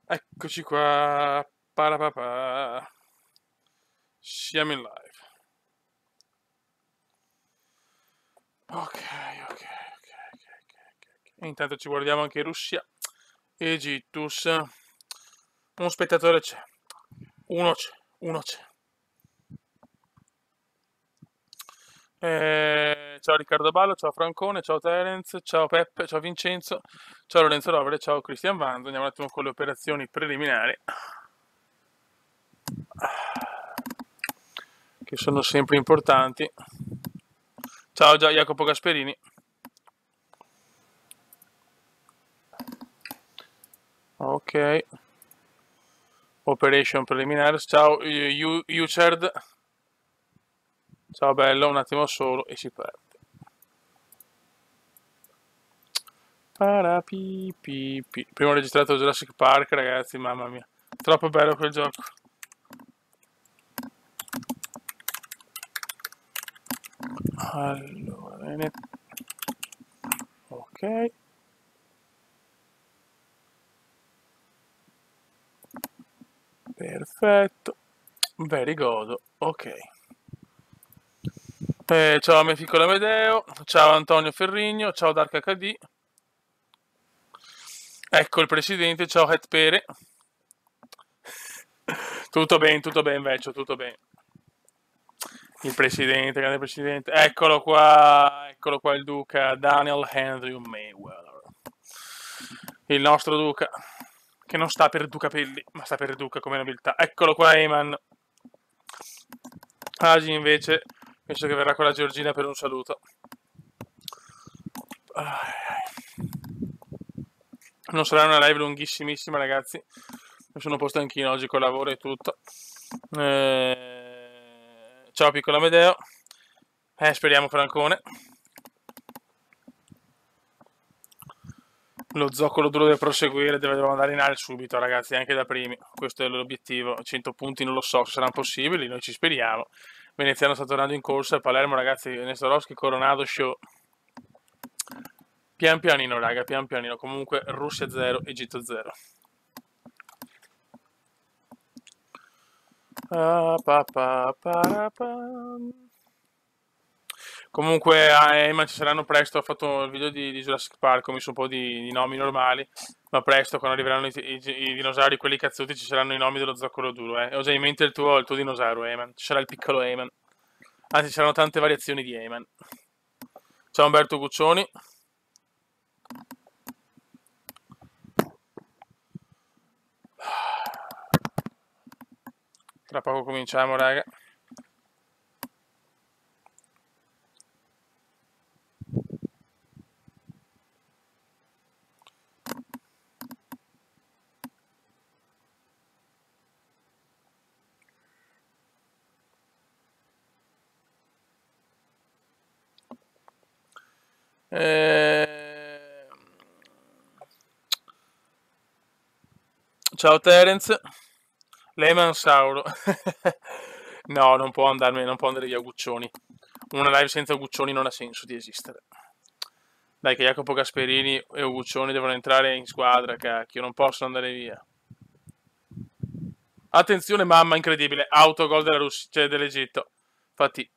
Eccoci qua. Parapapà. Siamo in live. Ok, ok, ok, ok. E intanto ci guardiamo anche Russia. Egittus. Un spettatore c'è. Uno c'è. Uno c'è. Ciao Riccardo Ballo, ciao Francone, ciao Terence, ciao Peppe, ciao Vincenzo, ciao Lorenzo Rovere, ciao Cristian Vando. Andiamo un attimo con le operazioni preliminari, che sono sempre importanti. Ciao Jacopo Gasperini. Ok. Operation preliminare. Ciao Uchard. Ciao bello, un attimo solo e si parte. Parapipipi. Primo registrato Jurassic Park, ragazzi, mamma mia. Troppo bello quel gioco. Allora, bene. Ok. Perfetto. Very good. Ok. Ciao Mefico Lamedeo. Ciao Antonio Ferrigno. Ciao Dark HD. Ecco il presidente. Ciao Het Pere. Tutto bene, vecchio, tutto bene. Il presidente, grande presidente. Eccolo qua il duca Daniel Henry Mayweather. Il nostro duca, che non sta per Ducapelli, ma sta per duca come nobiltà. Eccolo qua Eman. Agi invece, penso che verrà con la Georgina per un saluto. Non sarà una live lunghissimissima, ragazzi. Mi sono posto anch'io oggi col lavoro e tutto. Ciao piccolo Amedeo. Speriamo Francone. Lo zoccolo duro deve proseguire, dobbiamo andare in aria subito, ragazzi, anche da primi. Questo è l'obiettivo. 100 punti non lo so se saranno possibili, noi ci speriamo. Veneziano sta tornando in corsa, Palermo, ragazzi, Nestorowski, Coronado, Show. Pian pianino, raga, pian pianino. Comunque Russia 0, Egitto 0. Comunque a Eman ci saranno presto, ho fatto il video di Jurassic Park, ho messo un po' di nomi normali, ma presto quando arriveranno i dinosauri, quelli cazzuti, ci saranno i nomi dello zoccolo duro, Ho già in mente il tuo dinosauro, Eman, ci sarà il piccolo Eman, anzi ci saranno tante variazioni di Eman. Ciao Umberto Guccioni. Tra poco cominciamo, raga. Ciao Terence. Lehman Sauro. No, non può andare via Guccioni. Una live senza Guccioni non ha senso di esistere. Dai, che Jacopo Gasperini e Guccioni devono entrare in squadra, cacchio, non possono andare via. Attenzione, mamma, incredibile. Autogol della Russia, cioè dell'Egitto. Infatti,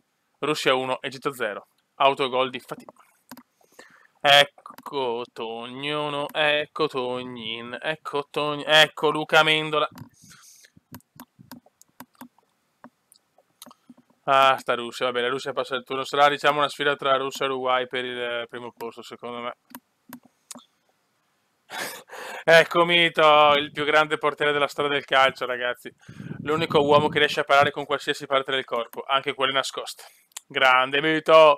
Russia 1, Egitto 0. Autogol di Fatih. Ecco Tognono, ecco Tognin, ecco Luca Mendola. Ah, sta Russia, vabbè, la Russia passa il turno. Sarà, diciamo, una sfida tra Russia e Uruguay per il primo posto, secondo me. Ecco Mito, il più grande portiere della storia del calcio, ragazzi. L'unico uomo che riesce a parare con qualsiasi parte del corpo, anche quelle nascoste. Grande Mito!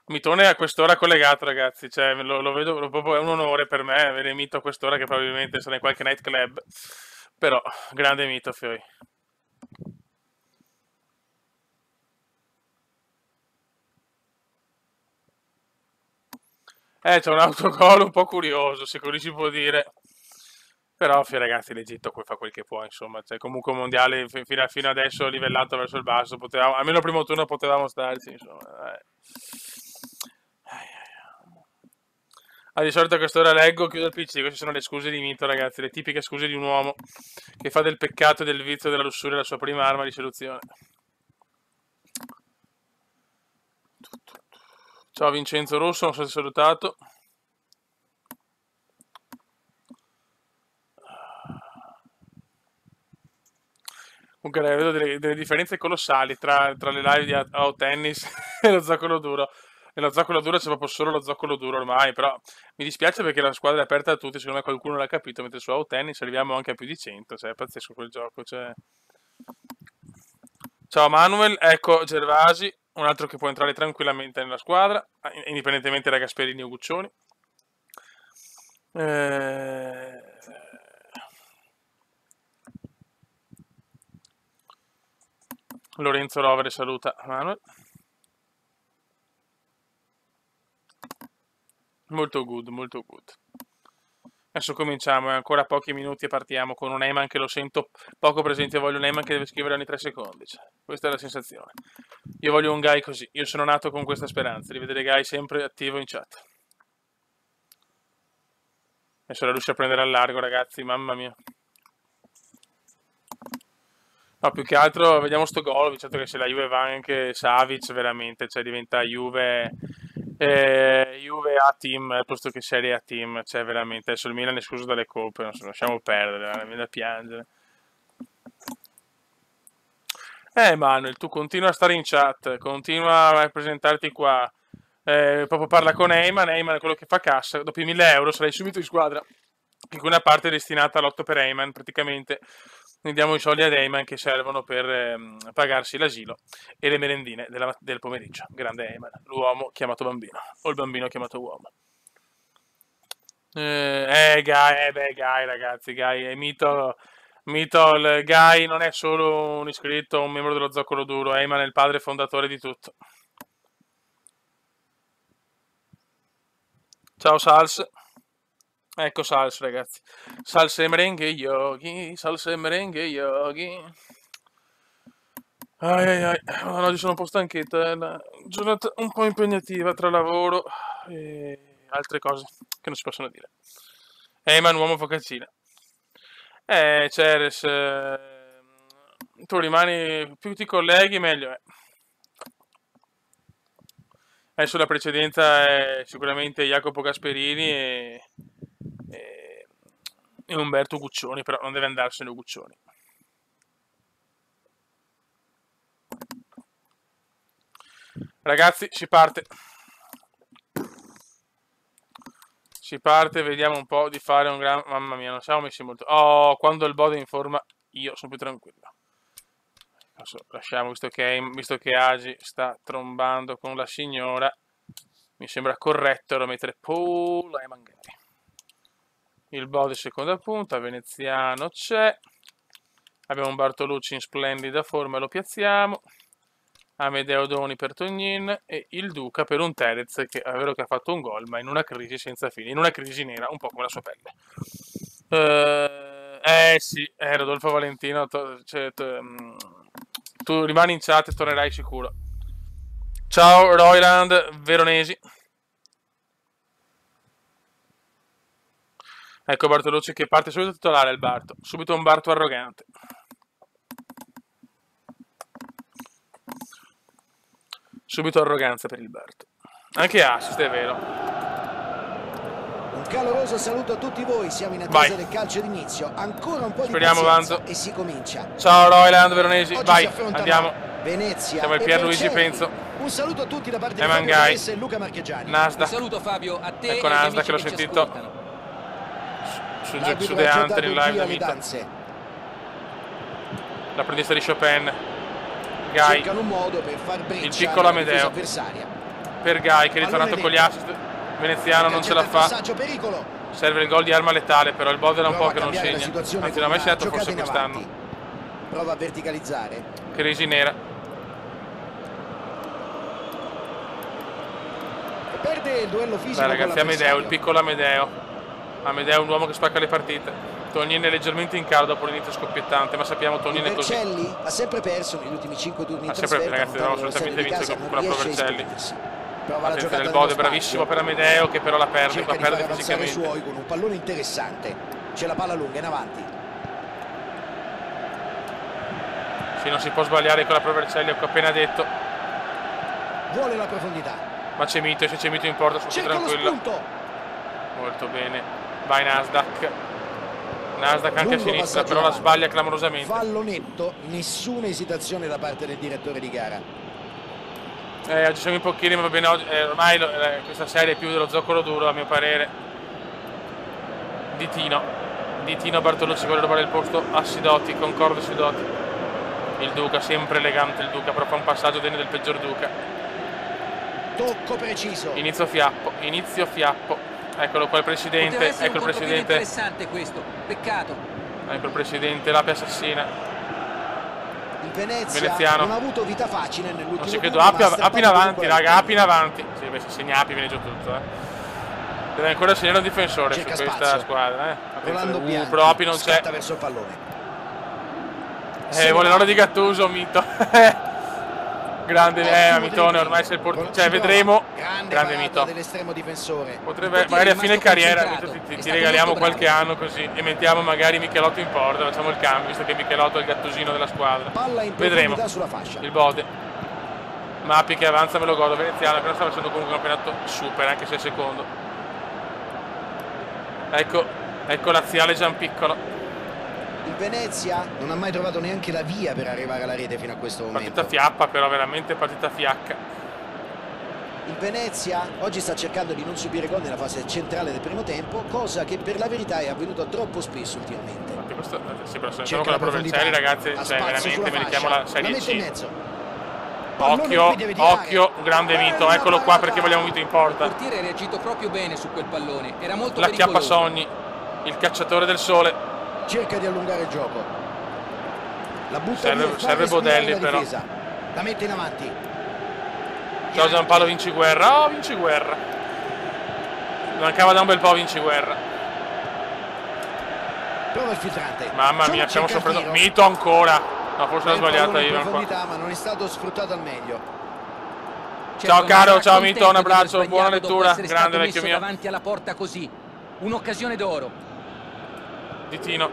Mitone a quest'ora collegato, ragazzi. Cioè, lo vedo proprio, è un onore per me avere Mito a quest'ora, che probabilmente sarà in qualche nightclub. Però, grande Mito, Fioi. C'è un autogol un po' curioso, se così si può dire. Però, ragazzi, l'Egitto fa quel che può, insomma. Cioè, comunque un mondiale fino adesso livellato verso il basso. Potevamo, almeno il primo turno potevamo starci, insomma. di solito a quest'ora leggo, chiudo il PC, queste sono le scuse di Mito, ragazzi, le tipiche scuse di un uomo che fa del peccato e del vizio della lussuria la sua prima arma di seduzione. Ciao Vincenzo Rosso, non so se salutato. Comunque vedo delle differenze colossali tra le live di Out Tennis e lo zoccolo duro. Nello zoccolo duro c'è proprio solo lo zoccolo duro ormai, però mi dispiace perché la squadra è aperta a tutti, secondo me qualcuno l'ha capito, mentre su Out Tennis arriviamo anche a più di 100, cioè è pazzesco quel gioco. Cioè. Ciao Manuel, ecco Gervasi, un altro che può entrare tranquillamente nella squadra, indipendentemente da Gasperini o Guccioni. Lorenzo Rovere saluta Manuel. Molto good, molto good. Adesso cominciamo, ancora pochi minuti e partiamo con un Eyman che lo sento poco presente, voglio un Eyman che deve scrivere ogni 3 secondi. Cioè, questa è la sensazione. Io voglio un Guy così, io sono nato con questa speranza di vedere Guy sempre attivo in chat. Adesso la riesce a prendere al largo, ragazzi, mamma mia. No, più che altro vediamo sto gol, certo che se la Juve va anche Savic veramente, cioè diventa Juve A team al posto che Serie A team, cioè veramente, adesso il Milan è escluso dalle coppe, non so, lasciamo perdere, mi da piangere. Manuel, tu continua a stare in chat, continua a presentarti qua, proprio parla con Eyman è quello che fa cassa, dopo i 1000 euro sarai subito in squadra, in cui una parte è destinata all'otto per Eyman, praticamente ne diamo i soldi ad Eyman che servono per pagarsi l'asilo e le merendine del pomeriggio. Grande Eyman, l'uomo chiamato bambino, o il bambino chiamato uomo. Guy, ragazzi, Guy è mito, il Guy non è solo un iscritto, un membro dello zoccolo duro, Eyman è il padre fondatore di tutto. Ciao Sals. Ecco Sals, ragazzi. Salsa e merengue yogi, salsa e merengue yogi. Oggi sono un po' stanchetto, è una giornata un po' impegnativa tra lavoro e altre cose che non si possono dire. Eyman, uomo focaccina. Ceres, tu rimani, più ti colleghi meglio è. Adesso la precedenza è sicuramente Jacopo Gasperini e Umberto Guccioni, però non deve andarsene Guccioni. Ragazzi, si parte. Si parte, vediamo un po' di fare un gran... Mamma mia, non siamo messi molto... Oh, quando il Bode è in forma, io sono più tranquillo. Adesso lasciamo, visto che Agi sta trombando con la signora, mi sembra corretto mettere Paul e Mangari. Il Bode seconda punta, Veneziano c'è, abbiamo un Bartolucci in splendida forma, lo piazziamo, Amedeo Doni per Tognin e il Duca per un Terez che è vero che ha fatto un gol, ma in una crisi senza fine, in una crisi nera, un po' come la sua pelle. Sì, Rodolfo Valentino, tu rimani in chat e tornerai sicuro. Ciao Royland Veronesi. Ecco Bartolucci che parte subito titolare il Barto, subito un Barto arrogante. Subito arroganza per il Barto. Anche assist, è vero. Un caloroso saluto a tutti voi, siamo in attesa del calcio d'inizio. Ancora un po' di pazienza e si comincia. Ciao Royland Veronesi, vai, andiamo. Venezia. Siamo il Pierluigi Penzo. Un saluto a tutti da parte di Fabio Varese e Luca Marchegiani. Nasda. Un saluto Fabio a te. Ecco Nasda che l'ho sentito su The Hunter in live da vita. L'apprendista di Chopin. Guy, il piccolo Amedeo per Guy che è ritornato con gli assist. Veneziano non ce la fa, serve il gol di arma letale, però il Bode da un po' che non segna, anzi non ha mai segnato forse quest'anno. Prova a verticalizzare, crisi nera, perde il duello fisico. Dai ragazzi, Amedeo, il piccolo Amedeo è un uomo che spacca le partite. Tognin è leggermente in calo dopo l'inizio scoppiettante, ma sappiamo Tognin è così. Ha sempre perso negli ultimi 5 turni in trasferta. Ragazzi, dobbiamo assolutamente vincere con la Pro Vercelli. Attenzione del Bode, bravissimo per Amedeo, che però la perde, cerca la perde di far fisicamente. I suoi con un pallone interessante. C'è la palla lunga in avanti. Sì, non si può sbagliare con la Provercelli, ho appena detto. Vuole la profondità. Ma c'è Mito, se c'è Mito in porta, sono tranquillo. Molto bene. Vai Nasdaq. Nasdaq anche a sinistra, però la sbaglia clamorosamente. Fallo netto, nessuna esitazione da parte del direttore di gara. Oggi siamo in pochini, ma va bene, ormai questa serie è più dello zoccolo duro, a mio parere. Ditino Bartolucci vuole rubare il posto a Sidoti, concordo Sidoti. Il Duca, sempre elegante il Duca, però fa un passaggio degno del peggior Duca. Tocco preciso. Inizio fiappo. Eccolo qua il presidente, ecco il presidente. Interessante questo, peccato. Ecco il presidente, l'ape assassina. Il Venezia Veneziano non ha avuto vita facile nell'ultimo. Non ci credo, Api in avanti, raga, Api in avanti. Sì, beh, se segna Api viene giù tutto, Deve ancora segnare un difensore su questa squadra, però Api non c'è. Verso il pallone. Vuole l'ora di Gattuso, Mito. Grande, Mitone, ormai sei il portiere. Cioè, vedremo. Grande Mito. Dell'estremo difensore. Potrebbe, magari a fine carriera, Mito, ti regaliamo qualche anno così e mettiamo magari Michelotto in porta, facciamo il cambio, visto che Michelotto è il gattusino della squadra. Vedremo. Sulla fascia. Il Bode. Mapi che avanza, me lo godo. Veneziano, però sta facendo comunque un campionato super, anche se è secondo. Ecco Laziale Gianpiccolo. Il Venezia non ha mai trovato neanche la via per arrivare alla rete fino a questo momento. Partita fiappa, però veramente partita fiacca. Il Venezia oggi sta cercando di non subire gol nella fase centrale del primo tempo, cosa che per la verità è avvenuta troppo spesso ultimamente. Questo, sì, però se andiamo con la Provenziali, ragazzi, cioè veramente meritiamo la Serie C. Occhio, un grande Mito, eccolo qua perché vogliamo Mito in porta. Il portiere ha reagito proprio bene su quel pallone, era molto la chiappa Sogni, il cacciatore del sole. Cerca di allungare il gioco. La butta serve Bodelli però. La mette in avanti. Ciao Giampaolo Vinciguerra. Oh, Vinciguerra. Mancava da un bel po' Vinciguerra. Prova il filtrante. Mamma mia, stiamo soffrendo. Mito ancora. No, forse l'ho sbagliata io. Ma non è stato sfruttato al meglio. Ciao caro, ciao Mito, un abbraccio, buona lettura. Grande vecchio mio. Davanti alla porta così. Un'occasione d'oro. Ditino.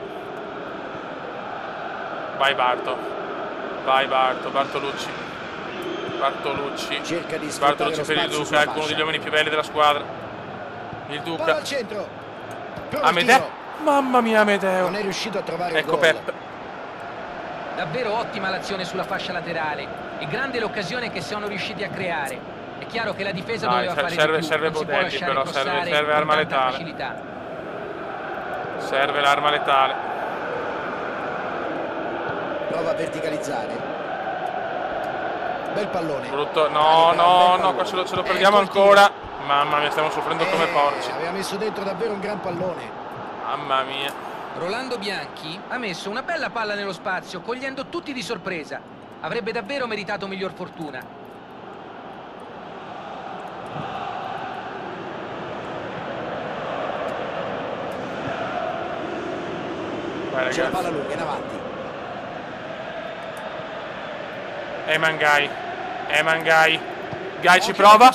Vai Bartolucci. Cerca di Bartolucci per il Duca, ecco uno degli uomini più belli della squadra. Il Duca. Al centro. Amedeo. Mamma mia Amedeo. Non è riuscito a trovare ecco Pep. Davvero ottima l'azione sulla fascia laterale e grande l'occasione che sono riusciti a creare. È chiaro che la difesa doveva fare di più. Serve Bodelli però, serve arma letale. Serve l'arma letale. Prova a verticalizzare. Bel pallone. Brutto. No, qua ce lo perdiamo ancora. Mamma mia, stiamo soffrendo come porci. Aveva messo dentro davvero un gran pallone. Mamma mia. Rolando Bianchi ha messo una bella palla nello spazio, cogliendo tutti di sorpresa. Avrebbe davvero meritato miglior fortuna. C'è la palla lunga in avanti. Emangai. Gai ci prova.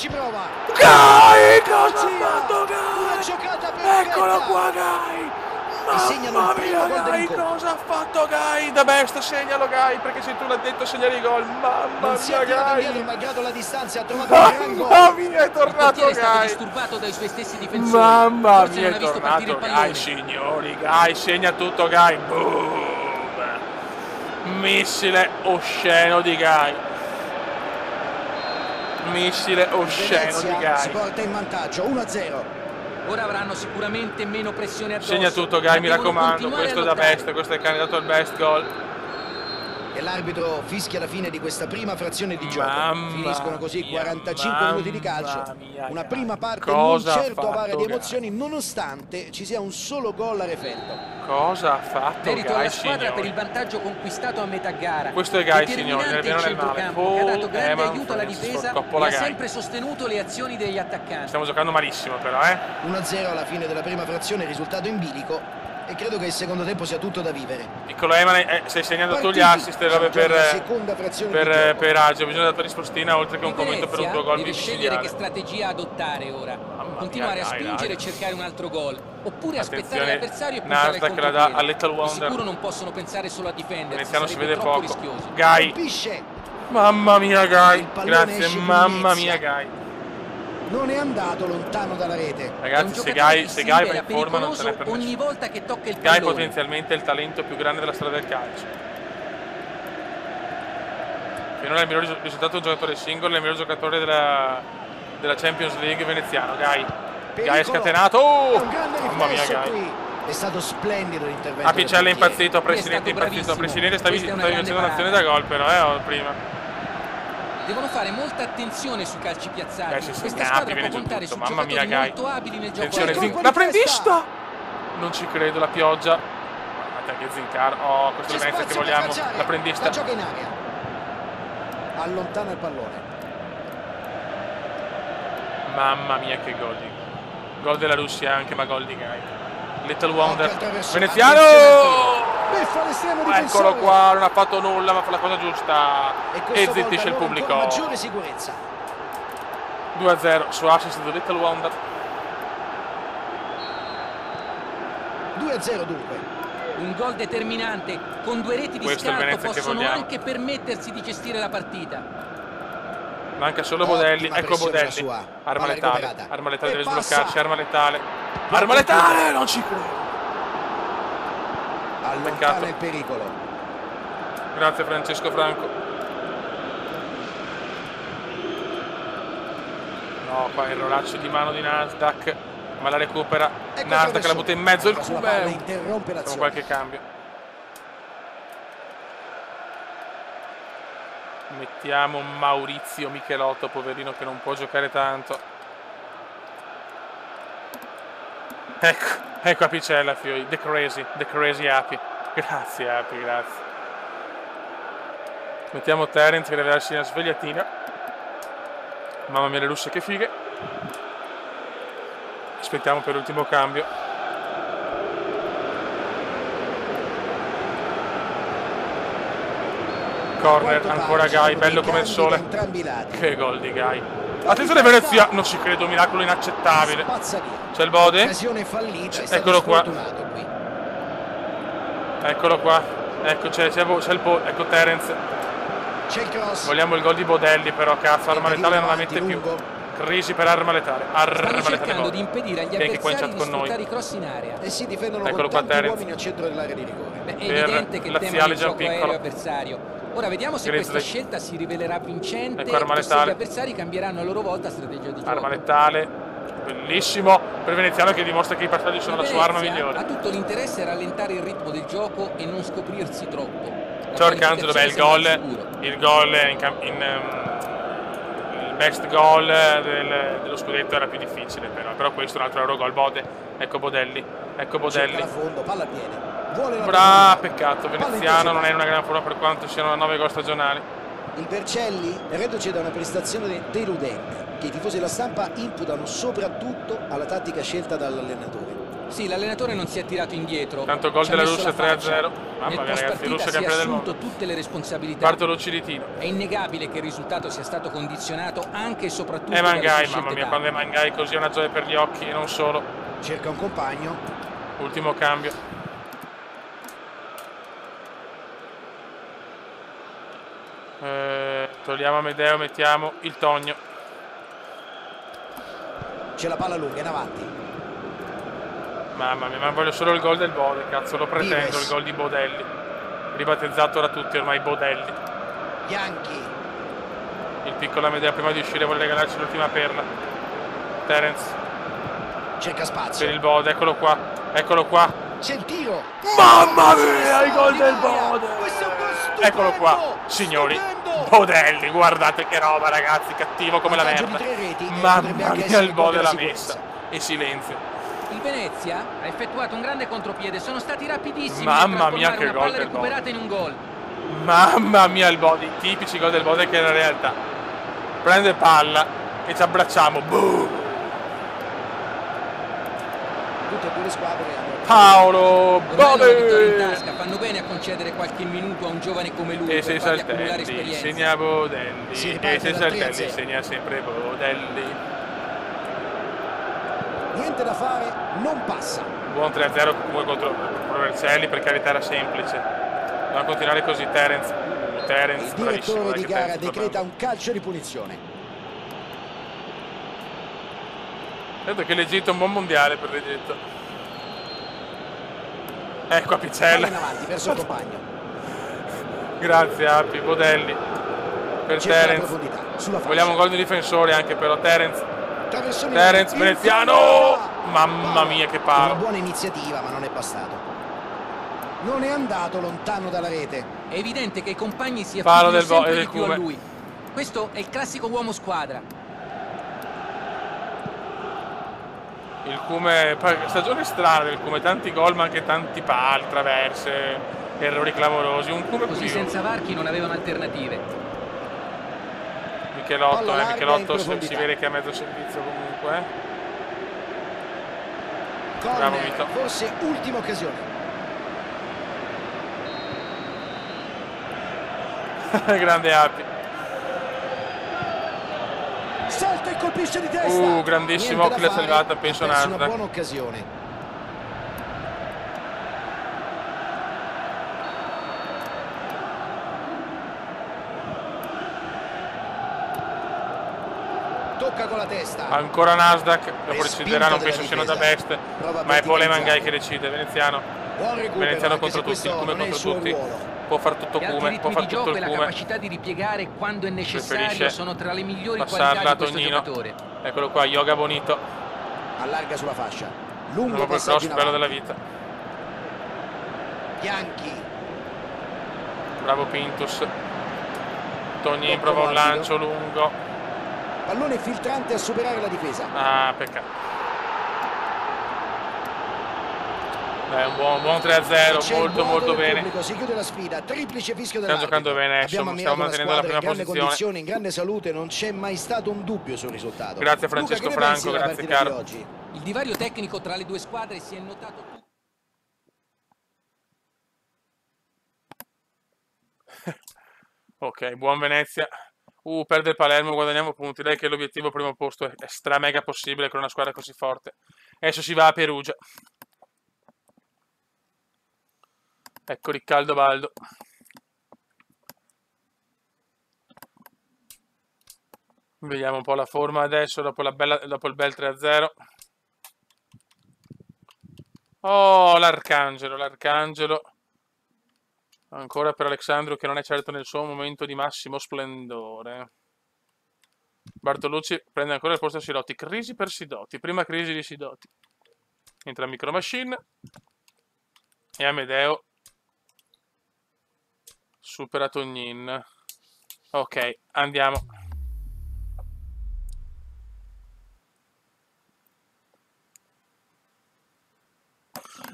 Gai, cosa ha fatto Gai? Eccolo qua Gai. Mamma mia Gai, cosa ha fatto Gai? Da best, segnalo Gai, perché se tu l'hai detto segnare i gol. Mamma mia Gai. Malgrado la distanza ha trovato un gran gol. Mamma mia, è tornato Gai. Disturbato dai suoi stessi difensori. Mamma mia, è tornato Gai, signori. Gai, segna tutto Gai. Boom. Missile osceno di Gai. Missile osceno di Gai. Si porta in vantaggio 1-0. Ora avranno sicuramente meno pressione addosso. Segna tutto Gai, mi raccomando. Questo è da best, questo è il candidato al best goal. E l'arbitro fischia la fine di questa prima frazione di gioco. Finiscono così 45 minuti di calcio. Una prima parte non certo avara di emozioni, nonostante ci sia un solo gol a referto. Cosa ha fatto Merito Gai, alla squadra signori? per il vantaggio conquistato a metà gara. Questo è Gai, signori, nel bene o nel male. Che ha dato grande aiuto alla difesa e ha sempre sostenuto le azioni degli attaccanti. Stiamo giocando malissimo però, 1-0 alla fine della prima frazione, risultato in bilico. E credo che il secondo tempo sia tutto da vivere. Piccolo Eman, stai segnando tu gli assist e robe per Agio. Bisogna dare una rispostina oltre che un commento per un tuo gol deve scegliere che strategia adottare ora. Continuare a spingere e cercare un altro gol, oppure aspettare l'avversario e puntare al che la dà a Little Wonder. Di sicuro non possono pensare solo a difendersi. Veneziano si vede poco. Rischioso. Gai. Mamma mia Gai. Grazie, mamma mia Gai. Non è andato lontano dalla rete. Ragazzi, se Gai va in forma non se n'è per ogni volta che tocca il pallone. Gai potenzialmente è il talento più grande della storia del calcio. Finora è il miglior risultato un giocatore singolo, è il miglior giocatore della Champions League veneziano. Gai è scatenato. Oh! Mamma mia Gai. È stato splendido l'intervento. Apicella è impazzito, Presidente è impazzito. Presidente stavi vincendo un'azione da gol però, prima. Devono fare molta attenzione sui calci piazzati. Questa squadra può contare su mamma mia, molto abili nel gioco. Attenzione, l'apprendista! Non ci credo, la pioggia. Guardate che Zincar. Oh, questo è il Venezia che vogliamo. L'apprendista. Gioca in aria. Allontana il pallone. Mamma mia che gol. Gol della Russia anche, ma gol di Gai. Little Wonder. Veneziano! Eccolo qua, non ha fatto nulla, ma fa la cosa giusta e zittisce il pubblico. 2-0 su assist di Little Wonder. 2-0 dunque. Un gol determinante, con 2 reti di scarto possono anche permettersi di gestire la partita. Manca solo Bodelli, ecco Bodelli. Arma letale deve sbloccarsi, arma letale, non ci credo. Allontana il pericolo. Grazie Francesco Franco. No, qua il rolaccio di mano di Nasdaq, ma la recupera. Nasdaq la butta in mezzo, il Cube con qualche cambio. Mettiamo Maurizio Michelotto, poverino, che non può giocare tanto. Ecco Apicella, Fioi, the crazy Api. Grazie Api, grazie. Mettiamo Terence che deve darsi una svegliatina. Mamma mia le russe che fighe. Aspettiamo per l'ultimo cambio. Corner, ancora Gai, bello come il sole. Che gol di Gai. Attenzione Venezia, non ci credo, miracolo inaccettabile. C'è il Bode? Eccolo qua. Eccolo qua. Ecco c'è ecco Terence. Vogliamo il gol di Bodelli però, cazzo, arma letale non la mette più. Crisi per arma letale. Stanno cercando di impedire agli avversari di sfruttare i cross in area. E si difendono con tanti uomini al centro dell'area di rigore. È evidente che temono il gioco aereo avversario. Ora vediamo se questa scelta si rivelerà vincente e se gli avversari cambieranno a loro volta strategia di gioco. Arma letale, bellissimo per Veneziano che dimostra che i passaggi sono la sua arma migliore. Ha tutto l'interesse a rallentare il ritmo del gioco e non scoprirsi troppo. Ciao Arcangelo, beh, il gol il best goal dello scudetto era più difficile però questo è un altro Eurogol. Bode, ecco Bodelli. Peccato, Veneziano non è in una gran forma per quanto siano 9 gol stagionali. Il Vercelli è reduce da una prestazione deludente che i tifosi della stampa imputano soprattutto alla tattica scelta dall'allenatore. Sì, l'allenatore non si è tirato indietro. Tanto gol della Russia 3-0. Mamma mia ragazzi, Russia campione del mondo. Tutte le responsabilità. Bartolucci di tiro. È innegabile che il risultato sia stato condizionato anche e soprattutto Mangai, mamma mia, quando è Mangai così è una gioia per gli occhi e non solo. Cerca un compagno. Ultimo cambio. Togliamo Amedeo, mettiamo il Togno. C'è la palla lunga in avanti. Mamma mia, ma voglio solo il gol del Bode, cazzo, lo pretendo, il gol di Bodelli. Ribattezzato da tutti ormai Bodelli. Bianchi. Il piccolo Amedeo prima di uscire vuole regalarci l'ultima perla. Terence. Cerca spazio. Per il Bode, eccolo qua. C'è il tiro. Mamma mia, il gol del Bode. Eccolo qua, signori. Bodelli, guardate che roba ragazzi, cattivo come la merda. Mamma mia, il Bode l'ha messa. E silenzio. Il Venezia ha effettuato un grande contropiede, sono stati rapidissimi. Mamma mia che gol del recuperata in un gol. Mamma mia il Bode, i tipici gol del Bode che in realtà prende palla e ci abbracciamo. Boom. tutte e due le squadre hanno... Paolo Bodelli! Fanno bene a concedere qualche minuto a un giovane come lui e se Saltelli segna Bodelli e se Saltelli segna sempre Bodelli. Niente da fare, non passa. Buon 3-0 comunque contro Vercelli, per carità era semplice. Dobbiamo continuare così. Terence il direttore di gara decreta un calcio di punizione. Credo che l'Egitto è un buon mondiale per l'Egitto. Ecco Apicella in avanti verso il compagno. Grazie Api. Bodelli per Terence. Vogliamo un gol di difensore anche però. Terence Veneziano, mamma mia che palo. Una buona iniziativa ma non è bastato. Non è andato lontano dalla rete. È evidente che i compagni si affidano sempre di più a lui. Questo è il classico uomo squadra. Il Cume, stagione strana del Cume, tanti gol ma anche tanti pali, traverse, errori clamorosi. Un Cume così senza varchi non avevano alternative. Michelotto si vede che è a mezzo servizio comunque. Bravo Mito. Forse ultima occasione. Grande Api. Salta e colpisce di testa. Grandissimo occhio salvata, penso una buona occasione. Tocca con la testa. Ancora Nasdaq, dopo deciderà, non penso siano da best, ma è Pole Mangai che decide. Veneziano contro tutti, il Cume contro tutti. Può far tutto Cume, può far tutto il Cume. La capacità di ripiegare quando è necessario sono tra le migliori qualità di questo giocatore. Eccolo qua, Yoga Bonito. Allarga sulla fascia. Lungo passaggio bello della vita. Bianchi. Bravo Pintus. Togni prova un lancio lungo. Pallone filtrante a superare la difesa. Ah, peccato. Un buon 3-0, molto bene. Si chiude la sfida, triplice fischio stiamo giocando bene, stiamo mantenendo la prima posizione. In grande salute, non c'è mai stato un dubbio sul risultato. Grazie Francesco Franco, grazie caro. Il divario tecnico tra le due squadre si è notato. Ok, buon Venezia. Perde il Palermo, guadagniamo punti. Dai che l'obiettivo primo posto è stra mega possibile con una squadra così forte. Adesso si va a Perugia. Ecco Riccardo Baldo. Vediamo un po' la forma adesso dopo il bel 3-0. Oh, l'Arcangelo. Ancora per Alexandro che non è certo nel suo momento di massimo splendore. Bartolucci prende ancora il posto a Sidotti. Crisi per Sidotti. Prima crisi di Sidotti. Entra Micro Machine. E Amedeo supera Tognin. Ok, andiamo.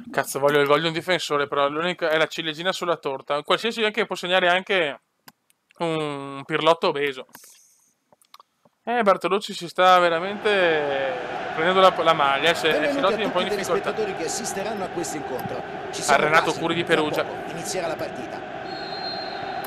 Cazzo, voglio un difensore, però l'unica è la ciliegina sulla torta. Qualsiasi anche può segnare anche un Pirlotto obeso. Bartolucci si sta veramente prendendo la maglia. Se Sidotti è un po' in difficoltà. Che assisteranno a questo incontro. A Renato Curi di Perugia. Inizierà la partita.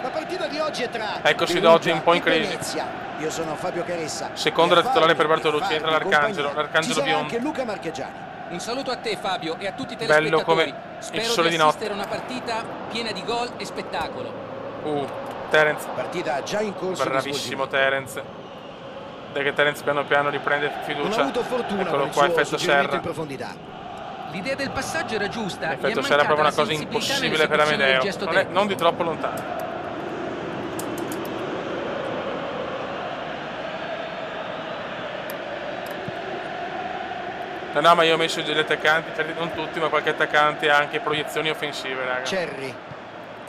La partita di oggi è tra ecco Sidotti un po' in crisi. Io sono Fabio Caressa. Seconda da titolare per Bartolucci, entra l'Arcangelo biondo. Anche Luca Marchegiani. Un saluto a te Fabio e a tutti i telespettatori. Bello come spero il sole di notte. Una partita piena di gol e spettacolo. Terence. Partita già in corso. Bravissimo Terence. Dai che Terence piano piano riprende fiducia. Non ha avuto fortuna. Eccolo qua, effetto Serra. In profondità. L'idea del passaggio era giusta. L'effetto Serra è proprio una cosa impossibile per Amedeo. Non di troppo lontano. No, ma io ho messo degli attaccanti, non tutti, ma qualche attaccante ha anche proiezioni offensive, raga. Cerri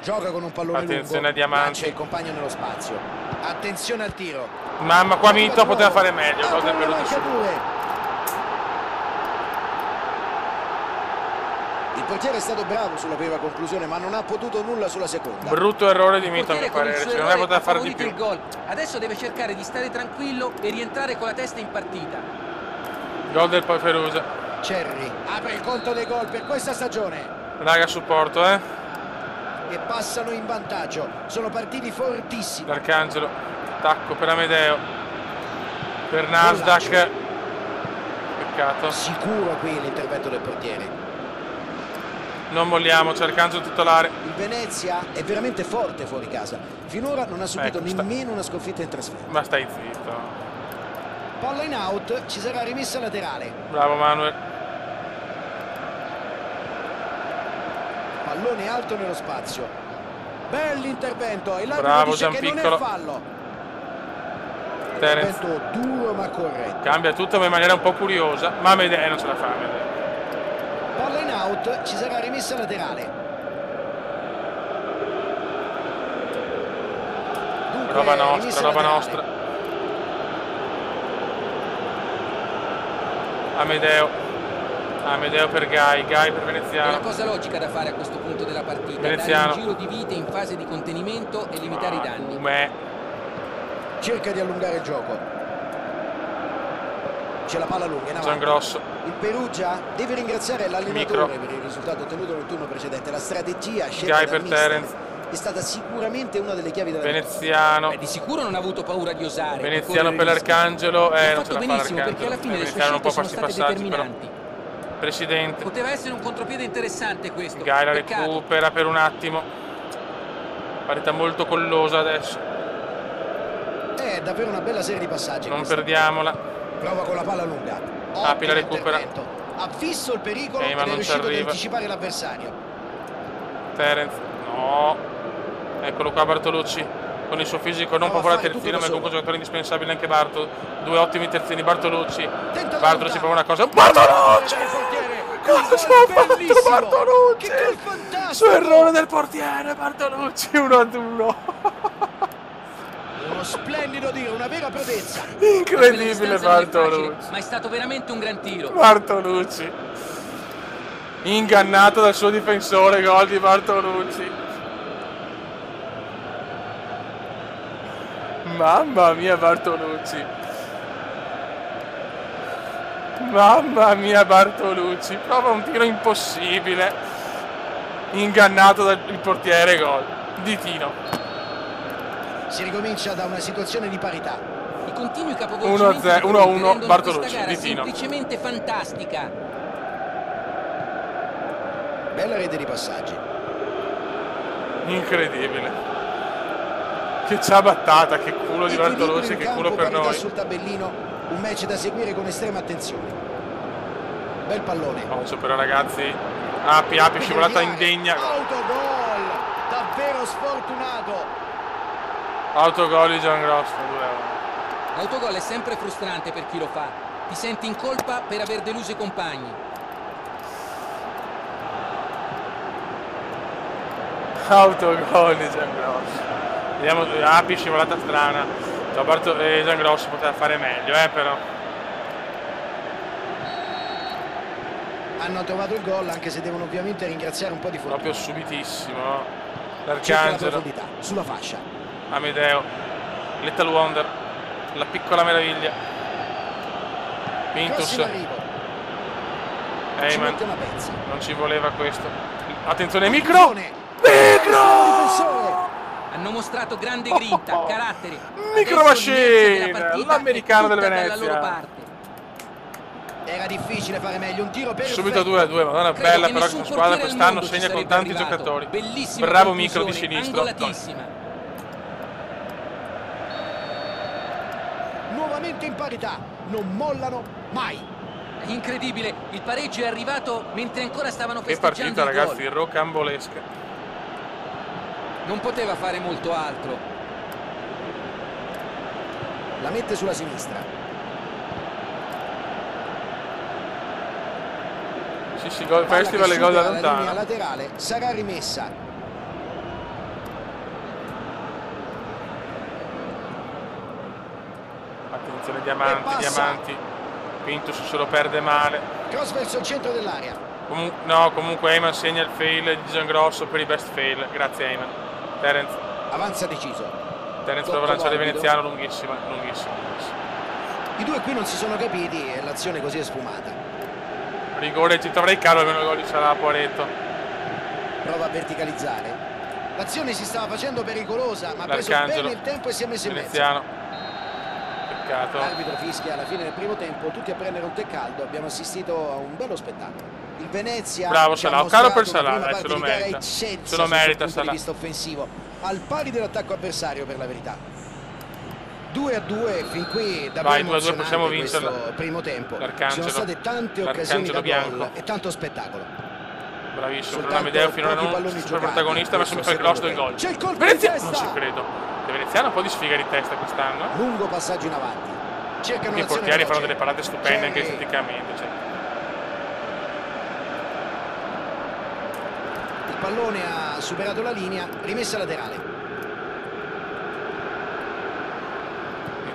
gioca con un pallone attenzione lungo. A Diamanti. C'è il compagno nello spazio. Attenzione al tiro. Mamma, qua Mito poteva fare meglio. Cosa è venuto su. Il portiere è stato bravo sulla prima conclusione, ma non ha potuto nulla sulla seconda. Brutto errore di Mito, a mio parere. Secondo me poteva fare di più. Il gol. Adesso deve cercare di stare tranquillo e rientrare con la testa in partita. Gol del Perugia. Cerri apre il conto dei gol per questa stagione. Raga, supporto, E passano in vantaggio. Sono partiti fortissimi. D'Arcangelo, attacco per Amedeo, per Nasdaq. Peccato. Sicuro qui l'intervento del portiere. Non molliamo, c'è Arcangelo titolare. Il Venezia è veramente forte fuori casa. Finora non ha subito nemmeno una sconfitta in trasferta. Ma stai zitto. Palla in out, ci sarà rimessa laterale. Bravo Manuel. Pallone alto nello spazio. Bell'intervento e bravo dice che non è fallo. Terence. Intervento duro ma corretto. Cambia tutto ma in maniera un po' curiosa. Ma Amedeo non ce la fa. Amedeo. Palla in out, ci sarà rimessa laterale. Dunque, roba nostra, roba nostra. Amedeo per Gai per Veneziano. È la cosa logica da fare a questo punto della partita. Veneziano. Dare un giro di vite in fase di contenimento e limitare i danni. Cerca di allungare il gioco. C'è la palla lunga in avanti. Giangrosso. Il Perugia deve ringraziare l'allenatore per il risultato ottenuto nel turno precedente. La strategia scelta dal mister è stata sicuramente una delle chiavi della Veneziano. Di sicuro non ha avuto paura di osare. Veneziano per l'Arcangelo. Non ce la fa l'Arcangelo. Perché alla fine le sue non può sono farsi state passaggi, determinanti. però. Presidente. Poteva essere un contropiede interessante questo. Gai la recupera per un attimo. Partita molto collosa adesso. È davvero una bella serie di passaggi. Non perdiamola. Prova con la palla lunga. Api la recupera. Ha visto il pericolo ed è riuscito ad anticipare l'avversario. Terence. No. Eccolo qua Bartolucci. Con il suo fisico non popolare terzino, ma comunque un giocatore indispensabile anche Bartolo. Due ottimi terzini. Bartolucci. Bartolucci prova una cosa. Bartolucci! Cosa ha fatto Bartolucci? Su errore del portiere Bartolucci. 1-1. Uno splendido tiro, una vera prodezza. Incredibile Bartolucci. Ma è stato veramente un gran tiro. Bartolucci. Ingannato dal suo difensore, gol di Bartolucci. Mamma mia Bartolucci. Mamma mia Bartolucci. Prova un tiro impossibile. Ingannato dal portiere, gol di Tino. Si ricomincia da una situazione di parità. I continui capovolgimenti 1-1 Bartolucci di Tino. Semplicemente fantastica. Bella rete di passaggi. Incredibile. Che ciabattata, che culo di Bartolucci, che culo per noi. Sul tabellino, un match da seguire con estrema attenzione. Bel pallone. Occhio però ragazzi. Api scivolata indegna. Autogol, davvero sfortunato. Autogol di Giangrosso. L'autogol è sempre frustrante per chi lo fa. Ti senti in colpa per aver deluso i compagni. Autogol di Giangrosso. Vediamo, Api scivolata strana. Giangrosso poteva fare meglio, però. Hanno trovato il gol, anche se devono ovviamente ringraziare un po' di fortuna. Proprio subitissimo. L'Arcangelo. Sulla fascia. Amedeo. Little Wonder. La piccola meraviglia. Pintus. Eyman. Non ci voleva questo. Attenzione, Micro! Hanno mostrato grande grinta, carattere. Micro Machine, l'americano del Venezia. Era difficile fare meglio, un tiro per subito 2-2, madonna bella però questa squadra quest'anno segna con tanti giocatori. Bravo Micro di sinistro. Nuovamente in parità, non mollano mai. Incredibile, il pareggio è arrivato mentre ancora stavano festeggiando. Che partita ragazzi, rocambolesca. Non poteva fare molto altro. La mette sulla sinistra. Sì, gol festival e gol da lontano. La linea laterale sarà rimessa. Attenzione, diamanti. Pintus se lo perde male. Cross verso il centro dell'area. Comunque Eyman segna il fail di Giangrosso per i best fail. Grazie Eyman. Terence. Avanza deciso. Terence prova a lanciare il veneziano, lunghissima. I due qui non si sono capiti e l'azione così è sfumata. Rigore, ci troverei calo, almeno il gol di Salah, Poretto. Prova a verticalizzare. L'azione si stava facendo pericolosa, ma ha preso bene il tempo e si è messo in mezzo. Peccato. L'arbitro fischia alla fine del primo tempo, tutti a prendere un tè caldo. Abbiamo assistito a un bello spettacolo. Il Venezia, bravo Salah, caro per Salah, se lo merita. Se lo merita Salah. Di vista offensivo, al pari dell'attacco avversario, per la verità. 2-2 fin qui, davvero emozionante possiamo vincere questo primo tempo. Ci sono state tante occasioni da gol e tanto spettacolo. Bravissimo, per Amedeo finora non super protagonista, ma sempre il cross del gol. C'è il colpo Venezia, in testa. non ci credo. Il Veneziano ha un po' di sfiga di testa quest'anno. Lungo passaggio in avanti. Cercano i portieri fanno delle parate stupende anche esteticamente. Cioè. Il pallone ha superato la linea, rimessa laterale.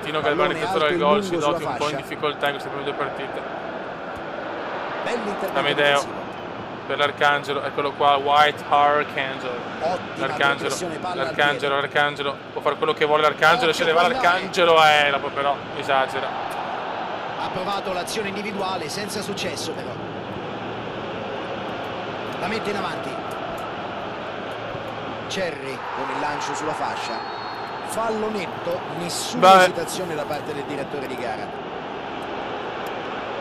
Tino Galvani, titolare del gol, si doti un po' in difficoltà in queste prime due partite. Amedeo per l'Arcangelo, eccolo qua, White Arcangelo. L'Arcangelo può fare quello che vuole l'Arcangelo, se ne va l'Arcangelo, però esagera. Ha provato l'azione individuale senza successo, però la mette in avanti. Cerri con il lancio sulla fascia, fallo netto, nessuna esitazione da parte del direttore di gara.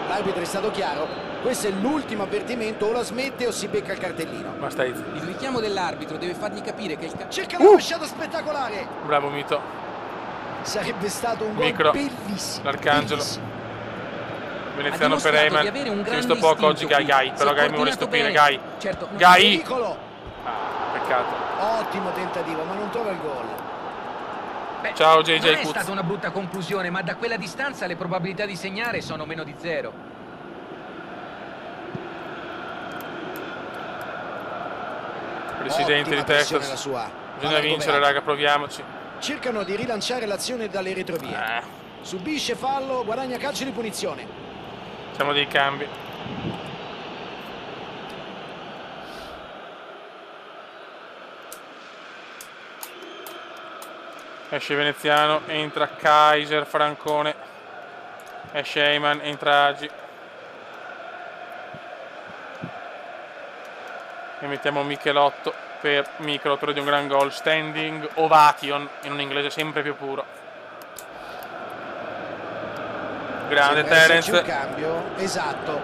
L'arbitro è stato chiaro. Questo è l'ultimo avvertimento, o la smette o si becca il cartellino. Ma stai zitto. Il richiamo dell'arbitro deve fargli capire che il cerca una rovesciata spettacolare. Bravo Mito. Sarebbe stato un gol bellissimo. L'Arcangelo. Veneziano per Eyman. Ci ho visto poco oggi Gai, però Gai mi vuole stupire. Gai. Certo, Gai. Peccato. Ottimo tentativo, ma non trova il gol. Ciao JJ Non è stata una brutta conclusione, ma da quella distanza le probabilità di segnare sono meno di 0. Presidente di Texas. Bisogna vincere, raga, proviamoci. Cercano di rilanciare l'azione dalle retrovie. Subisce fallo, guadagna calcio di punizione. Facciamo dei cambi. Esce Veneziano, entra Kaiser, Francone. Esce Eyman, entra Agi. E mettiamo Michelotto per Michelotto di un gran gol. Standing ovation in un inglese sempre più puro. Grande Terence. Un cambio, esatto.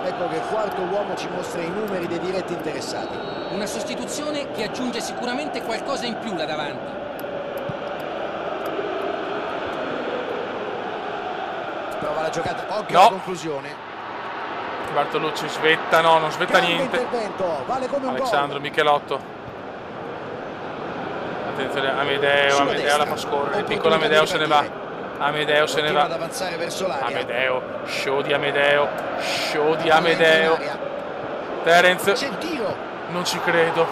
Ecco che il quarto uomo ci mostra i numeri dei diretti interessati. Una sostituzione che aggiunge sicuramente qualcosa in più là davanti. Prova la giocata, occhio alla conclusione. Bartolucci svetta, no, non svetta niente. Vale come un Alessandro gol. Michelotto. Attenzione, Amedeo la fa scorrere. Il piccolo Amedeo se ne va. Amedeo se ne va. Ad avanzare verso l'aria. Amedeo, show di Amedeo. Terence. C'è il tiro. Non ci credo.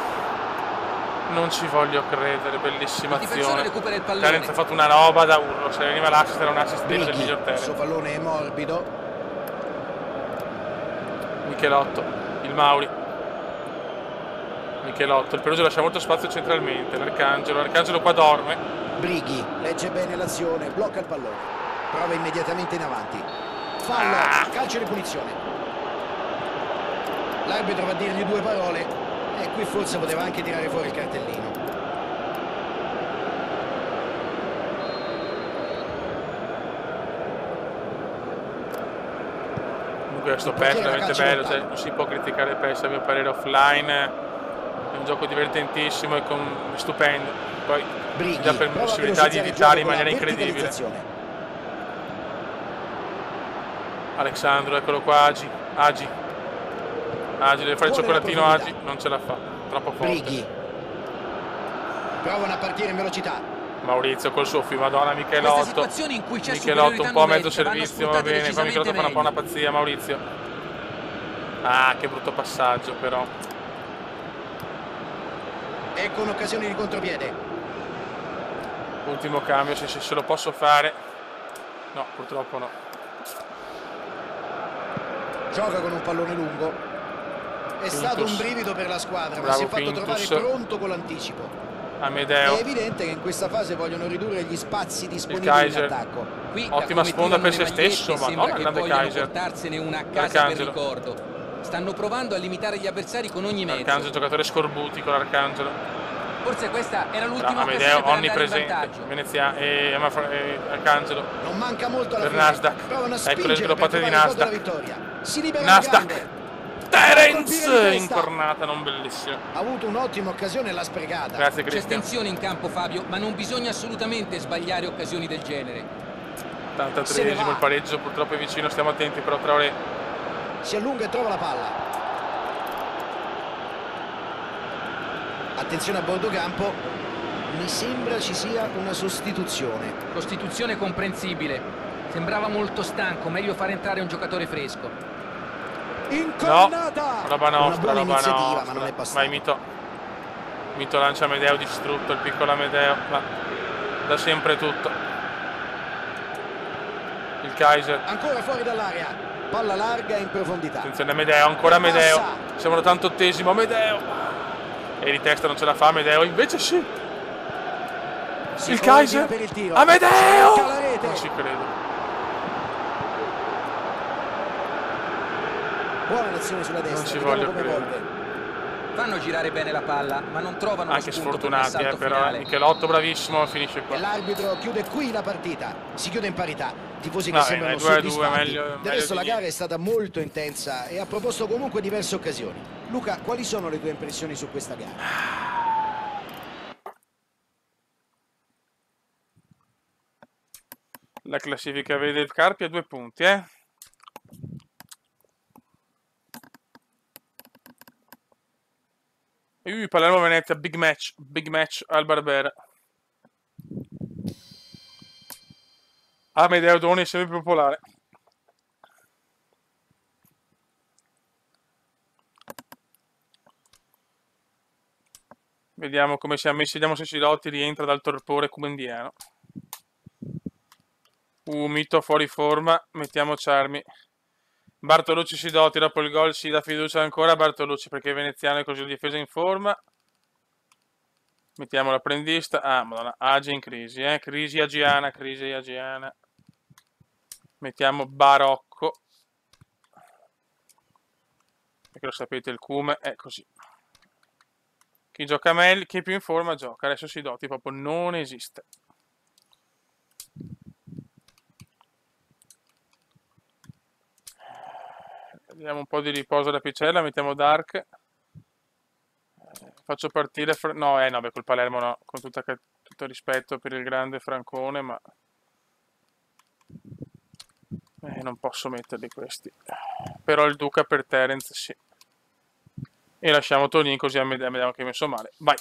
Non ci voglio credere, bellissima azione. Terence ha fatto una roba da urlo. Se veniva l'assist era un assist del miglior Terence. Il suo pallone è morbido. Michelotto, il Mauri. Michelotto, il Perugia lascia molto spazio centralmente. L'Arcangelo qua dorme. Brighi legge bene l'azione, blocca il pallone, prova immediatamente in avanti. Fallo, calcio di punizione. L'arbitro va a dirgli due parole e qui forse poteva anche tirare fuori il cartellino. Questo PES è veramente bello, cioè, non si può criticare PES, a mio parere offline è un gioco divertentissimo e stupendo, poi già per possibilità di editare in maniera incredibile. Alessandro, eccolo qua, Agi deve fare il cioccolatino, Agi non ce la fa, troppo forte. Brighi provano a partire in velocità. Maurizio col soffio, madonna, Michelotto un po' a mezzo servizio, va bene, qua Michelotto fa un po' una pazzia, Maurizio. Che brutto passaggio però. E con occasioni di contropiede. Ultimo cambio, se lo posso fare. No, purtroppo no. Gioca con un pallone lungo. È stato un brivido per la squadra, ma si è fatto trovare pronto con l'anticipo. Amedeo. È evidente che in questa fase vogliono ridurre gli spazi disponibili in attacco. Qui, ottima sponda per se stesso, ma non grande Kaiser. Portarsene una a casa per ricordo. Stanno provando a limitare gli avversari con ogni mezzo. Arcangelo, giocatore scorbutico, l'Arcangelo. Forse questa era l'ultima occasione per andare in vantaggio. Venezia e Arcangelo. Non manca molto alla per Nasdaq. Ecco le droppate di Nasdaq. Nasdaq. Terence incornata, non bellissima. Ha avuto un'ottima occasione e l'ha sprecata. Grazie, Cristian. C'è tensione in campo, Fabio, ma non bisogna assolutamente sbagliare occasioni del genere. 83esimo, il pareggio purtroppo è vicino, stiamo attenti però. Traoré si allunga e trova la palla. Attenzione a bordo campo, mi sembra ci sia una sostituzione. Sostituzione comprensibile, sembrava molto stanco, meglio far entrare un giocatore fresco. Incornata! No, roba nostra, roba nostra. Ma non è passata. Vai Mito. Mito lancia Amedeo, distrutto il piccolo Amedeo, ma da sempre tutto. Il Kaiser. Ancora fuori dall'area, palla larga in profondità. Attenzione Amedeo, ancora Amedeo. Siamo all'88esimo, Amedeo. E di testa non ce la fa Amedeo, invece sì. Il Kaiser. Amedeo! Non ci credo. Buona azione sulla destra. Non ci voglio credere. Fanno girare bene la palla, ma non trovano anche sfortunati, però Michelotto bravissimo, finisce qua. E l'arbitro chiude qui la partita. Si chiude in parità. Tifosi che sembrano soddisfatti. Del resto la gara è stata molto intensa e ha proposto comunque diverse occasioni. Luca, quali sono le tue impressioni su questa gara? La classifica vede il Carpi a 2 punti, Palermo Venezia, big match al Barbera. Amedeo Doni sempre più popolare. Vediamo come siamo messi, vediamo se Silotti rientra dal torpore cubendiano. Mito fuori forma, mettiamo Ciarmi. Bartolucci Sidotti, dopo il gol si dà fiducia ancora a Bartolucci perché è veneziano e così la difesa in forma. Mettiamo l'apprendista. Ah, madonna, Agi in crisi, crisi agiana. Mettiamo Barocco. Perché lo sapete, il Cume è così. Chi gioca meglio, chi è più in forma gioca. Adesso Sidotti proprio non esiste. Diamo un po' di riposo alla Picella, mettiamo Dark. Faccio partire... No, beh, col Palermo no, con tutto rispetto per il grande Francone, ma... non posso metterli questi. Però il Duca per Terence, sì. E lasciamo Tonin così vediamo che è messo male. Vai!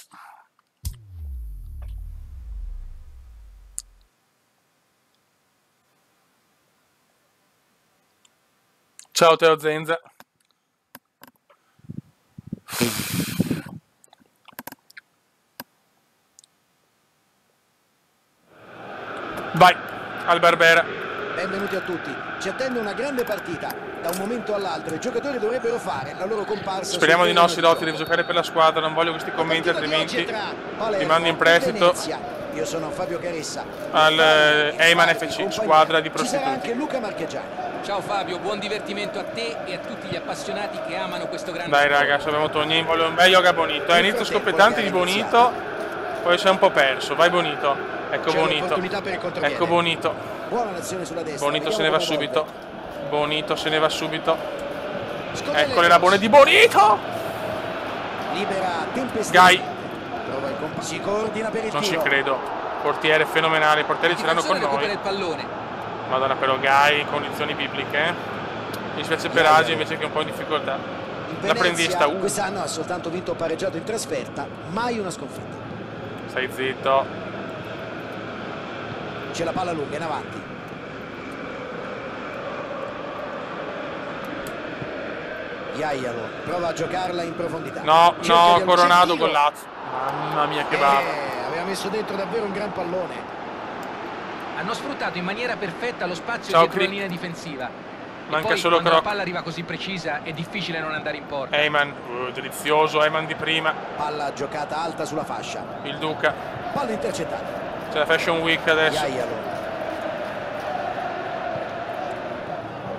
Ciao Teo Zenza. Vai, al Barbera. Benvenuti a tutti. Ci attende una grande partita. Da un momento all'altro i giocatori dovrebbero fare la loro comparsa. Speriamo di no, Silotti, deve giocare per la squadra. Non voglio questi commenti, altrimenti ti mando in prestito. Io sono Fabio Caressa. Al Eyman FC, squadra di prostituti. Ci sarà anche Luca Marchegiani. Ciao Fabio, buon divertimento a te e a tutti gli appassionati che amano questo grande sport. Dai ragazzi, abbiamo Tonin, voglio un bel yoga Bonito. Inizio scoppiettante di Bonito, poi si è un po' perso. Vai Bonito. Ecco Bonito. Ecco Bonito. Buona azione sulla destra. Bonito se ne va subito. Bonito se ne va subito. Ecco le rabone di Bonito. Libera tempestivamente. Gai. Si coordina per il non tiro. ci credo. Portiere fenomenale. I portieri ce l'hanno con noi. Il pallone. Madonna, però Gai in condizioni bibliche. Mi spiace per Agi invece che è un po' in difficoltà. L'apprendista. Quest'anno ha soltanto vinto o pareggiato in trasferta, mai una sconfitta. Stai zitto. C'è la palla lunga in avanti. Iaialo prova a giocarla in profondità. No, Coronado con Lazio. Mamma mia che bava. Aveva messo dentro davvero un gran pallone. Hanno sfruttato in maniera perfetta lo spazio dietro la linea difensiva. Manca poi, solo quando Croc. la palla arriva così precisa è difficile non andare in porta. Eyman, delizioso, Eyman di prima. Palla giocata alta sulla fascia. Il Duca. Palla intercettata. C'è la Fashion Week adesso. Iaialo.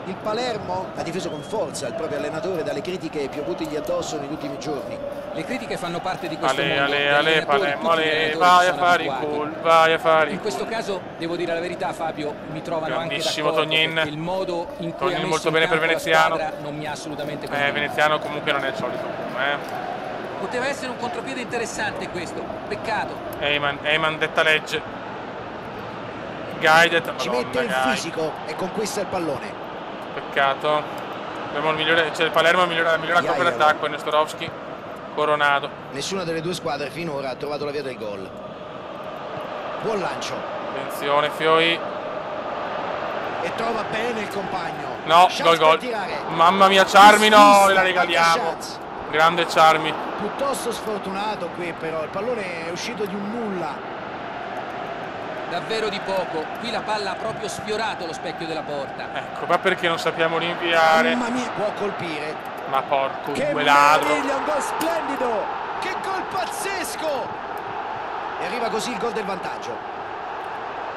Il Palermo ha difeso con forza il proprio allenatore dalle critiche piovutegli addosso negli ultimi giorni. Le critiche fanno parte di questo mondo. Palermo, vai a fare i gol, vai a fare i gol. In questo caso, devo dire la verità, Fabio, mi trovano anche d'accordo, Tognin. il modo in cui ha messo molto in bene per campo la Veneziano. squadra non mi ha assolutamente convinto. Veneziano comunque non è il solito come, Poteva essere un contropiede interessante questo, peccato. Eyman detta legge. Guidet, ci mette il fisico e conquista il pallone. Peccato. Abbiamo il migliore, il Palermo migliora coppia d'attacco, Nestorovski, Coronado. Nessuna delle due squadre finora ha trovato la via del gol. Buon lancio. Attenzione Fioi. E trova bene il compagno. No, gol. Mamma mia, Ciarmi no, la regaliamo. Grande Ciarmi. Piuttosto sfortunato qui però, il pallone è uscito di un nulla. Davvero di poco, qui la palla ha proprio sfiorato lo specchio della porta. Ecco, ma perché non sappiamo rinviare? Mamma mia, può colpire. Ma porco, che ladro. meraviglia, un gol splendido. Che gol pazzesco. E arriva così il gol del vantaggio.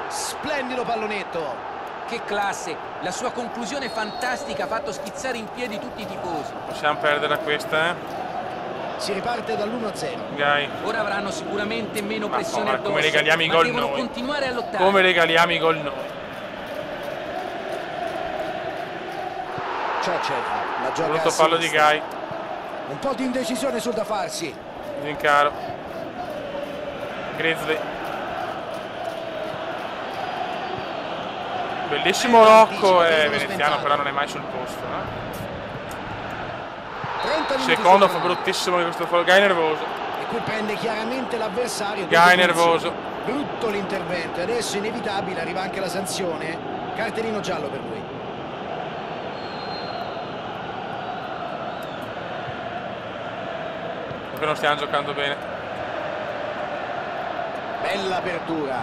Splendido pallonetto. Che classe, la sua conclusione fantastica ha fatto schizzare in piedi tutti i tifosi. Possiamo perdere questa, Si riparte dall'1-0. Gai. Ora avranno sicuramente meno pressione addosso. Come regaliamo i gol devono noi. Continuare a lottare. Come regaliamo i gol noi. Ciocel, la gioca brutto fallo di Gai. Un po' di indecisione sul da farsi. Zincaro. Grizzly. Bellissimo Rocco e Veneziano però non è mai sul posto, Secondo fa bruttissimo di questo fallo. Gai nervoso. E qui prende chiaramente l'avversario. Gai nervoso. Brutto l'intervento e adesso inevitabile arriva anche la sanzione. Cartellino giallo per lui. Perché non stiamo giocando bene. Bella apertura.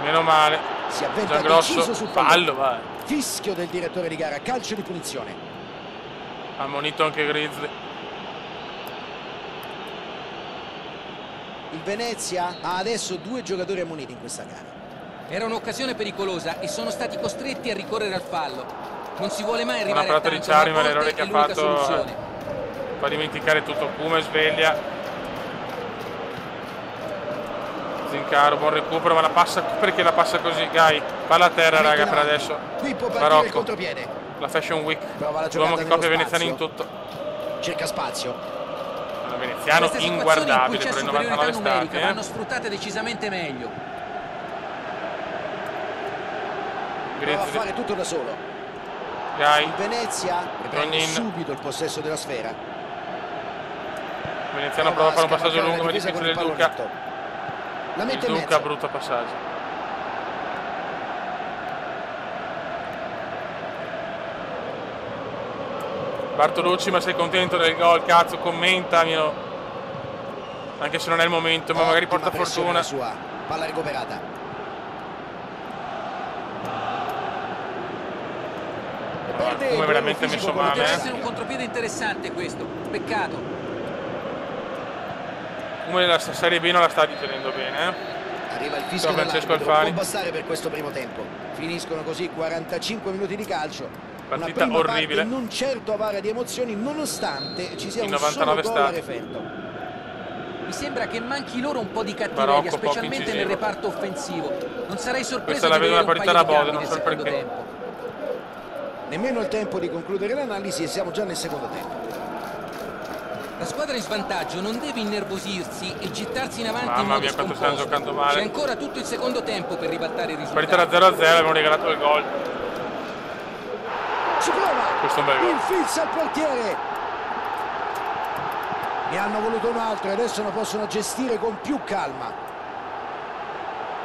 Meno male. Si avventa deciso sul fallo, vai. Fischio del direttore di gara, calcio di punizione. Ammonito anche Grizzly. Il Venezia ha adesso 2 giocatori ammoniti in questa gara. Era un'occasione pericolosa e sono stati costretti a ricorrere al fallo. Non si vuole mai arrivare a tanto, Ciarmi, ma l'errore che ha fatto soluzione. fa dimenticare tutto. Come sveglia. Zincaro, buon recupero, ma la passa perché la passa così? Gai, palla a terra raga per adesso. Qui può partire il contropiede. La Fashion Week. L'uomo che copia Veneziano in tutto. Cerca spazio. La Veneziano inguardabile per i 99 stati. Vanno sfruttate decisamente meglio. Prova a fare tutto da solo. Gai. Il Venezia riprende subito il possesso della sfera. Veneziano prova a fare un passaggio lungo, ma difficile del Duca. La mette il Duca, brutto passaggio. Bartolucci, ma sei contento del gol? Cazzo, commentamelo. Anche se non è il momento, ma magari porta fortuna. Sua. Palla recuperata. Come veramente messo male. Deve essere un contropiede interessante questo. Peccato. Come la Serie B non la sta difendendo bene, Arriva il fischio dell'arbitro, può bastare per questo primo tempo. Finiscono così 45 minuti di calcio. Partita una prima orribile. Parte non certo avara di emozioni, nonostante ci sia in un 99 solo gol a referto. Mi sembra che manchi loro un po' di cattiveria, specialmente nel reparto offensivo. Non sarei sorpreso questa di vedere una partita da Bode, non so perché. Tempo. Nemmeno il tempo di concludere l'analisi e siamo già nel secondo tempo. La squadra in svantaggio non deve innervosirsi e gettarsi in avanti. Mamma mia, quanto stanno giocando male. C'è ancora tutto il secondo tempo per ribaltare il risultato. Partita da 0-0, abbiamo regalato il gol. Ci prova! Questo è un bel gol. Infilza il portiere! Ne hanno voluto un altro e adesso lo possono gestire con più calma.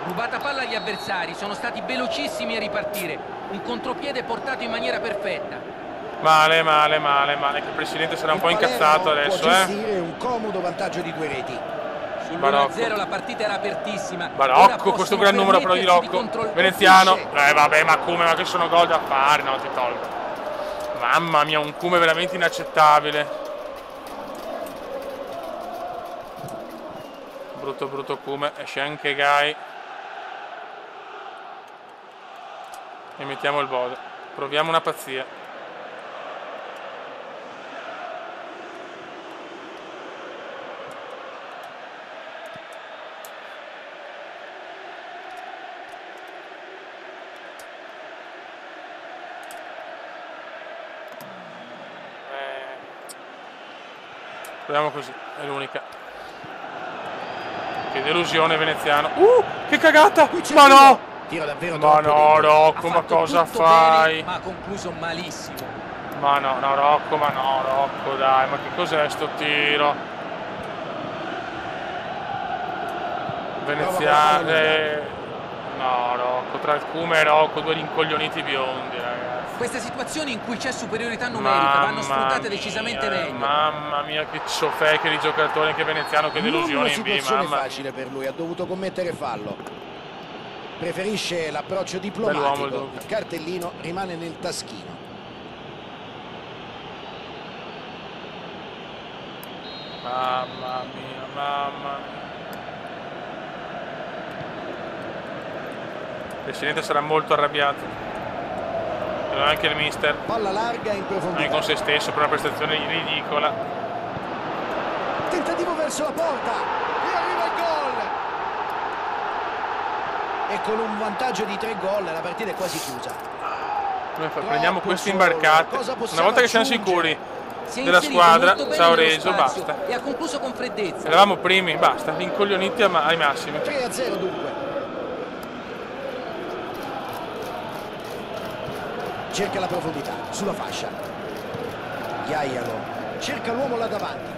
Rubata palla agli avversari, sono stati velocissimi a ripartire. Un contropiede portato in maniera perfetta. Male, che il presidente sarà un po' incazzato adesso, può gestire un comodo vantaggio di 2 reti. Sull'1-0 la partita era apertissima. Barocco, questo gran numero però di Rocco. Veneziano. Vabbè, ma come, ma che sono gol da fare, no, ti tolgo. Mamma mia, un Cume veramente inaccettabile. Brutto Cume, esce anche Gai. E mettiamo il Bode. Proviamo una pazzia. Proviamo così, è l'unica. Che delusione veneziano. Che cagata! Ma no! Ma no, Rocco, ma cosa fai? Bene, ma ha concluso malissimo. Ma no, Rocco, dai, ma che cos'è sto tiro? Veneziane. No, Rocco, tra il Cume e Rocco, due rincoglioniti biondi, ragazzi. Queste situazioni in cui c'è superiorità numerica vanno sfruttate decisamente meglio. Mamma mia, che ciofeche di giocatore, anche veneziano, che delusione in B. Non è facile per lui, ha dovuto commettere fallo. Preferisce l'approccio diplomatico. Il cartellino rimane nel taschino. Mamma mia. Il presidente sarà molto arrabbiato. E anche il mister. Palla larga in profondità. Anche con se stesso per una prestazione ridicola. Tentativo verso la porta. E arriva il gol. E con un vantaggio di 3 gol la partita è quasi chiusa. Noi prendiamo queste imbarcate. Una volta che siamo sicuri della squadra, ciao Reso, basta. E ha concluso con freddezza. Eravamo primi, basta, rincoglioniti ai massimi. 3-0 dunque. Cerca la profondità, sulla fascia. Iaialo cerca l'uomo là davanti.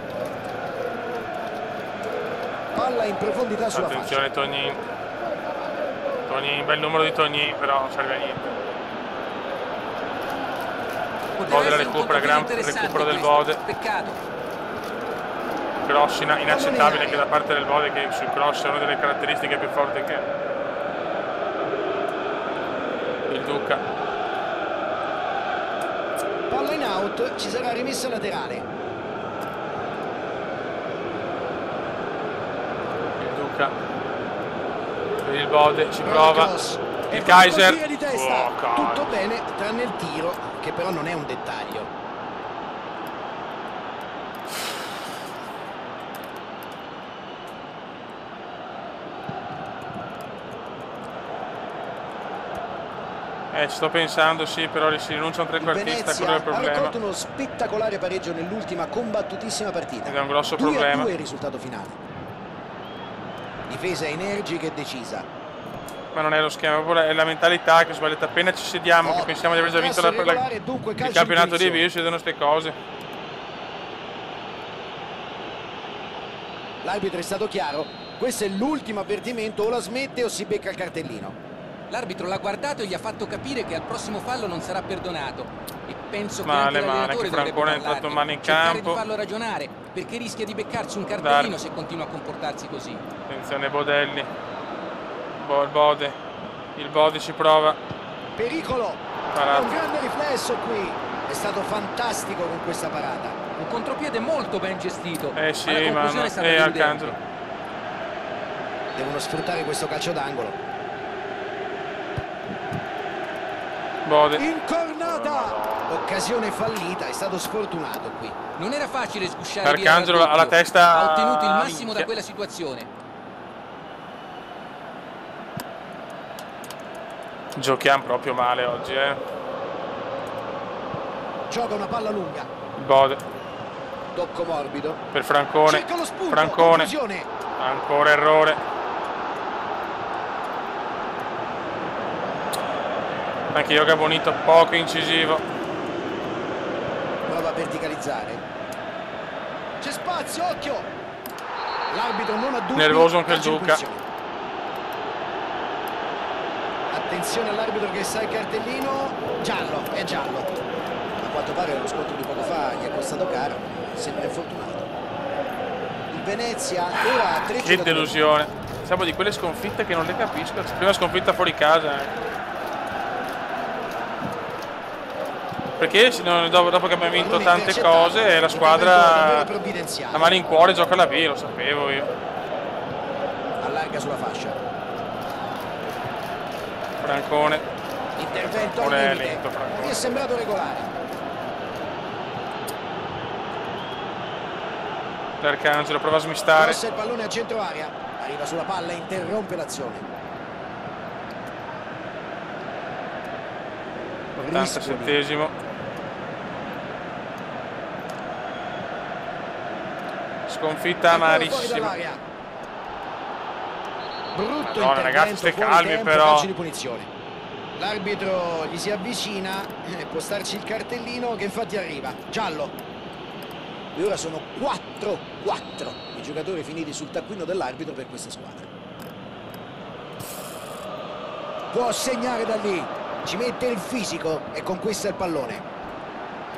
Palla in profondità sulla Attenzione, fascia. Tognin, bel numero di Tognin, però non serve a niente. Bode la recupera, gran recupero del Bode. Peccato. Cross inaccettabile che da parte del Bode, che sul cross è una delle caratteristiche più forti che il Duca. Palla in out, ci sarà rimessa laterale. Il Duca per il Bode, ci prova il Kaiser. Tutto bene tranne il tiro, che però non è un dettaglio. Ci sto pensando, sì, però si rinuncia a un trequartista, quello è il problema. Ha raccolto uno spettacolare pareggio nell'ultima combattutissima partita. Ed è un grosso 2-2 problema. il risultato finale. Difesa energica e decisa. Ma non è lo schema, è la mentalità che sbagliata. Appena ci sediamo, che pensiamo di aver già vinto il campionato di Vio, succedono queste cose. L'arbitro è stato chiaro. Questo è l'ultimo avvertimento, o la smette o si becca il cartellino. L'arbitro l'ha guardato e gli ha fatto capire che al prossimo fallo non sarà perdonato. E penso che male, anche l'allenatore dovrebbe Francone è entrato male in campo. di farlo ragionare, perché rischia di beccarsi un cartellino se continua a comportarsi così. Attenzione Bodelli. Il Bode ci prova. Pericolo. Un grande riflesso qui. È stato fantastico con questa parata. Un contropiede molto ben gestito. Sì, ma Arcangelo. Devono sfruttare questo calcio d'angolo. Bode. Incornata! Occasione fallita, è stato sfortunato qui. Non era facile sgusciare Arcangelo alla testa. Ha ottenuto il massimo da quella situazione. Giochiamo proprio male oggi, Gioca una palla lunga. Bode. Tocco morbido. Per Francone. Francone. Ancora errore. Anche Yoga Bonito poco incisivo. Prova a verticalizzare. C'è spazio, occhio. L'arbitro non ha dubbi. Nervoso anche il Duca. Attenzione all'arbitro che sa il cartellino. Giallo, è giallo. A quanto pare lo scontro di poco fa gli è costato caro. Sembra infortunato. Il Venezia ora ha 3 Che delusione. Siamo di quelle sconfitte che non le capisco. Prima sconfitta fuori casa. Perché dopo che abbiamo vinto tante cose la squadra a malincuore gioca la B, lo sapevo io. Allarga sulla fascia. Francone. Intervento al limite. Mi è sembrato regolare. L'Arcangelo prova a smistare. Passa il pallone a centro area. Arriva sulla palla e interrompe l'azione. 87esimo. Sconfitta amarissima. Brutto Madonna, ragazzi, stai calmi però. L'arbitro gli si avvicina e può starci il cartellino che infatti arriva. Giallo. E ora sono 4-4 i giocatori finiti sul taccuino dell'arbitro per questa squadra. Può segnare da lì, ci mette il fisico e conquista il pallone.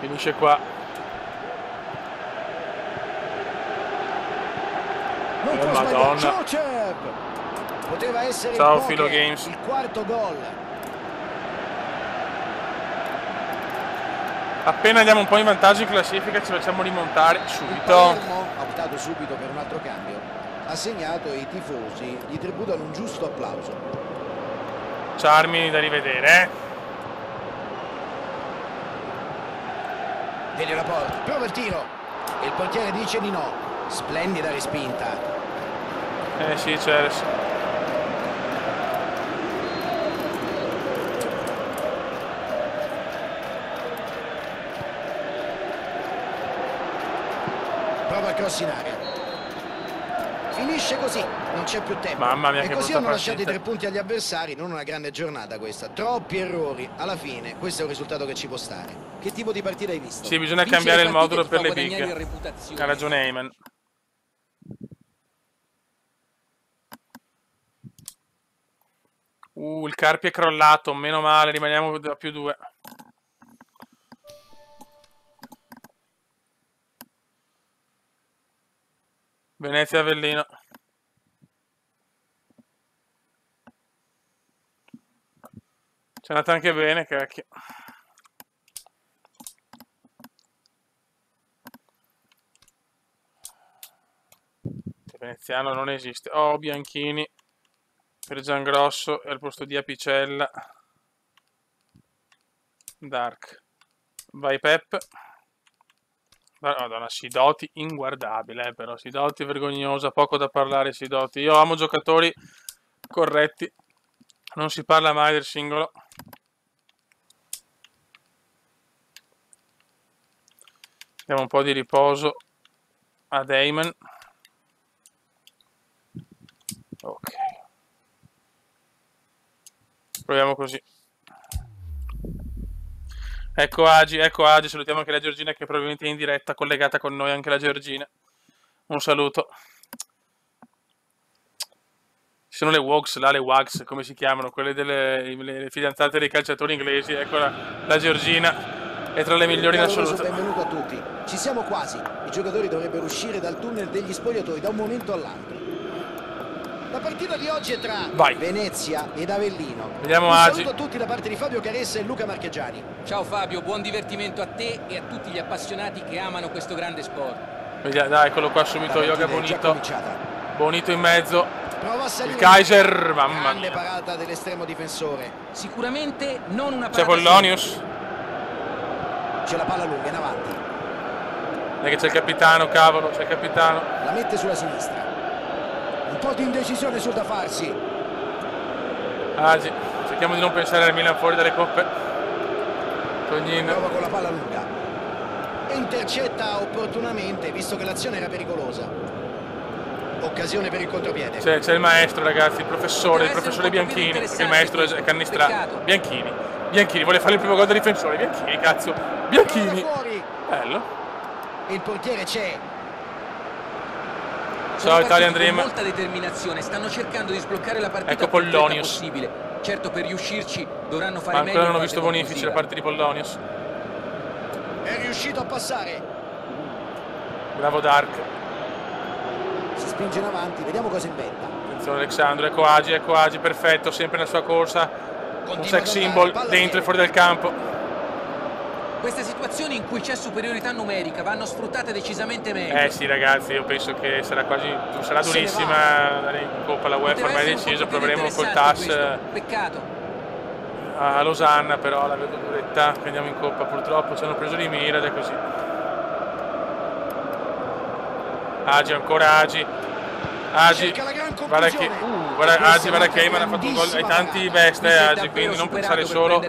Finisce qua. Non può Madonna. Poteva essere Ciao Filo Games. Il quarto gol. Appena andiamo un po' in vantaggio in classifica ci facciamo rimontare subito. Ha optato subito per un altro cambio. Ha segnato e i tifosi gli tributano un giusto applauso. Charmi da rivedere. Delle Laporte, prova il tiro. E il portiere dice di no. Splendida respinta. Sì, c'è. Prova il cross in aria. Finisce così, non c'è più tempo. Mamma mia, e che così brutta hanno lasciato i partita. 3 punti agli avversari. Non una grande giornata questa. Troppi errori. Alla fine questo è un risultato che ci può stare. Che tipo di partita hai visto? Sì, bisogna cambiare il modulo per le big. Ha ragione Eyman. Il Carpi è crollato, meno male, rimaniamo a +2. Venezia Avellino. C'è andata anche bene, cacchio. Veneziano non esiste. Oh, Bianchini per Giangrosso e al posto di Apicella. Dark. Vai Pep. Madonna, Sidoti inguardabile, però Sidoti vergognosa, poco da parlare Sidoti. Io amo giocatori corretti, non si parla mai del singolo. Diamo un po' di riposo a Damon. Ok. Proviamo così. Ecco Agi, salutiamo anche la Giorgina che probabilmente è in diretta, collegata con noi anche la Giorgina. Un saluto. Ci sono le Wogs, là, le Wags, come si chiamano, quelle delle fidanzate dei calciatori inglesi. Ecco la Giorgina, è tra le migliori in assoluto. Benvenuto a tutti. Ci siamo quasi. I giocatori dovrebbero uscire dal tunnel degli spogliatoi da un momento all'altro. La partita di oggi è tra Venezia ed Avellino. Vediamo Un Agi. saluto a tutti da parte di Fabio Caressa e Luca Marchegiani. Ciao Fabio, buon divertimento a te e a tutti gli appassionati che amano questo grande sport. Vediamo, dai, eccolo qua subito Yoga Bonito. Bonito in mezzo. Prova a salire. Il Kaiser, mamma grande mia. parata dell'estremo difensore. Sicuramente non una parata. C'è Pollonius. C'è la palla lunga in avanti. Non è che c'è il capitano, cavolo, c'è il capitano. La mette sulla sinistra. Un po' di indecisione sul da farsi. Agi, cerchiamo di non pensare al Milan fuori dalle coppe. Tognin. Prova con la palla lunga. E intercetta opportunamente, visto che l'azione era pericolosa. Occasione per il contropiede. C'è il maestro, ragazzi, il professore Bianchini, perché il maestro è Cannistrato. Bianchini vuole fare il primo gol da difensore. Bianchini, cazzo. Bianchini. Bello. E il portiere c'è. Ciao Italian Dream. Con molta determinazione, stanno cercando di sbloccare la partita ecco più prima Pollonius. possibile. Certo, per riuscirci dovranno fare ma meglio. ancora non ho visto bonifici da parte di Pollonius. È riuscito a passare. Bravo Dark. Si spinge in avanti, vediamo cosa inventa. Attenzione Alexandro, ecco Agi, perfetto, sempre nella sua corsa. Un sex symbol dentro e fuori del campo. Queste situazioni in cui c'è superiorità numerica vanno sfruttate decisamente meglio. Sì ragazzi, io penso che sarà durissima andare in Coppa la UEFA, ormai è deciso, proveremo col TAS. Peccato. a Losanna, però la vedo duretta, che andiamo in Coppa purtroppo, ci hanno preso di mira ed è così. Agi, ancora Agi, guarda che Agi, guarda che Eyman ha fatto un gol, hai tanti best Agi, quindi non pensare solo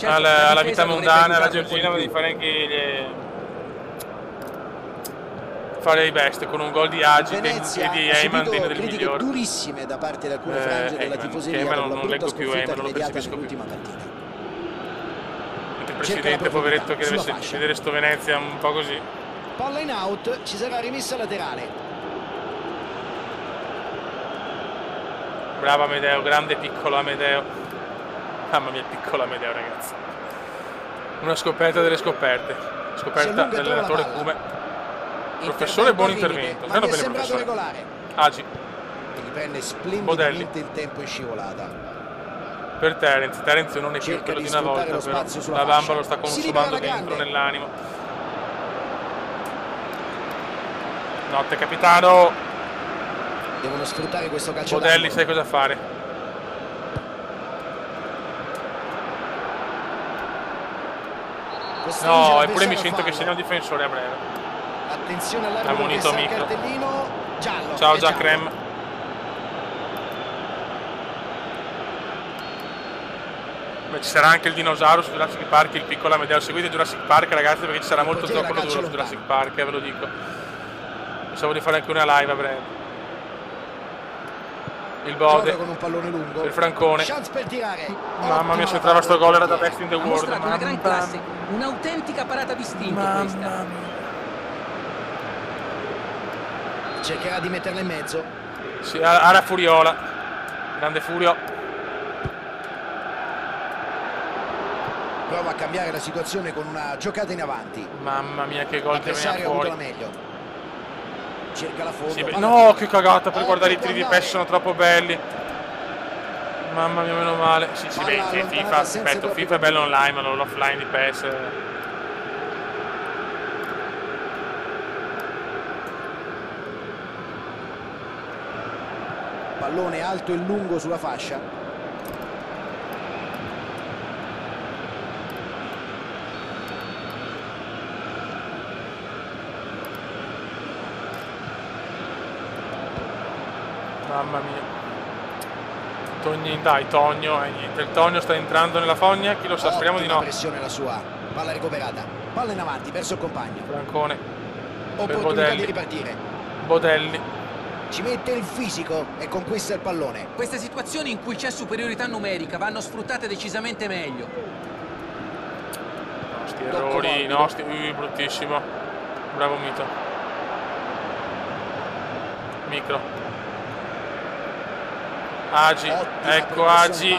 alla vita mondana, alla Georgina, ma devi fare anche fare i best con un gol di Agi e di Eyman, degno del migliore. Durissime da parte di alcune frange della tifoseria. Eyman non leggo più Eyman, non lo percepisco più. Il presidente poveretto che deve vedere sto Venezia un po' così. Palla in out, ci sarà rimessa laterale. Bravo Amedeo, grande piccolo Amedeo. Mamma mia, il piccolo Amedeo, ragazzi. Una scoperta delle scoperte. Scoperta dell'allenatore Cume. Professore, buon intervento. Stanno bene, professore. Agi. Riprende splendidamente il tempo in scivolata. Per Terence. Terence non è più quello di una volta, però la bamba lo sta consumando dentro nell'animo. Notte, capitano. Devono sfruttare questo calcio. Bodelli, sai cosa fare. No, eppure mi sento che segna un difensore a breve. Attenzione all'arbitro che sa il cartellino giallo. Ciao Jack Rem. Beh, ci sarà anche il dinosauro su Jurassic Park, il piccolo Amedeo. Seguite Jurassic Park, ragazzi, perché ci sarà molto gioco duro su Jurassic Park, ve lo dico. Pensavo di fare anche una live a breve. Il Bode con un pallone lungo. Il Francone. Chance per tirare. Mamma mia, se trova sto gol era da best in the world. Una gran classe, un'autentica parata d'istinto questa. Cercherà di metterla in mezzo. Sì, Ara Furiola. Grande Furio. Prova a cambiare la situazione con una giocata in avanti. Mamma mia, che gol che viene fuori. Meglio. Cerca la fondo. Sì, no, che cagata per guardare i tiri di PES, sono troppo belli. Mamma mia, meno male. Sì, beh, FIFA, aspetta, FIFA è bello online, ma non l'offline di PES. Pallone alto e lungo sulla fascia. Mamma mia. Dai, Tonio, niente. Il Tonio sta entrando nella fogna, chi lo sa, speriamo di no. Pressione la sua. Palla recuperata. Palla in avanti verso il compagno. Francone. Opportunità di ripartire. Bodelli. Ci mette il fisico e conquista il pallone. Queste situazioni in cui c'è superiorità numerica vanno sfruttate decisamente meglio. No, sti errori, no, bruttissimo. Bravo Mito. Micro. Agi, ecco Agi.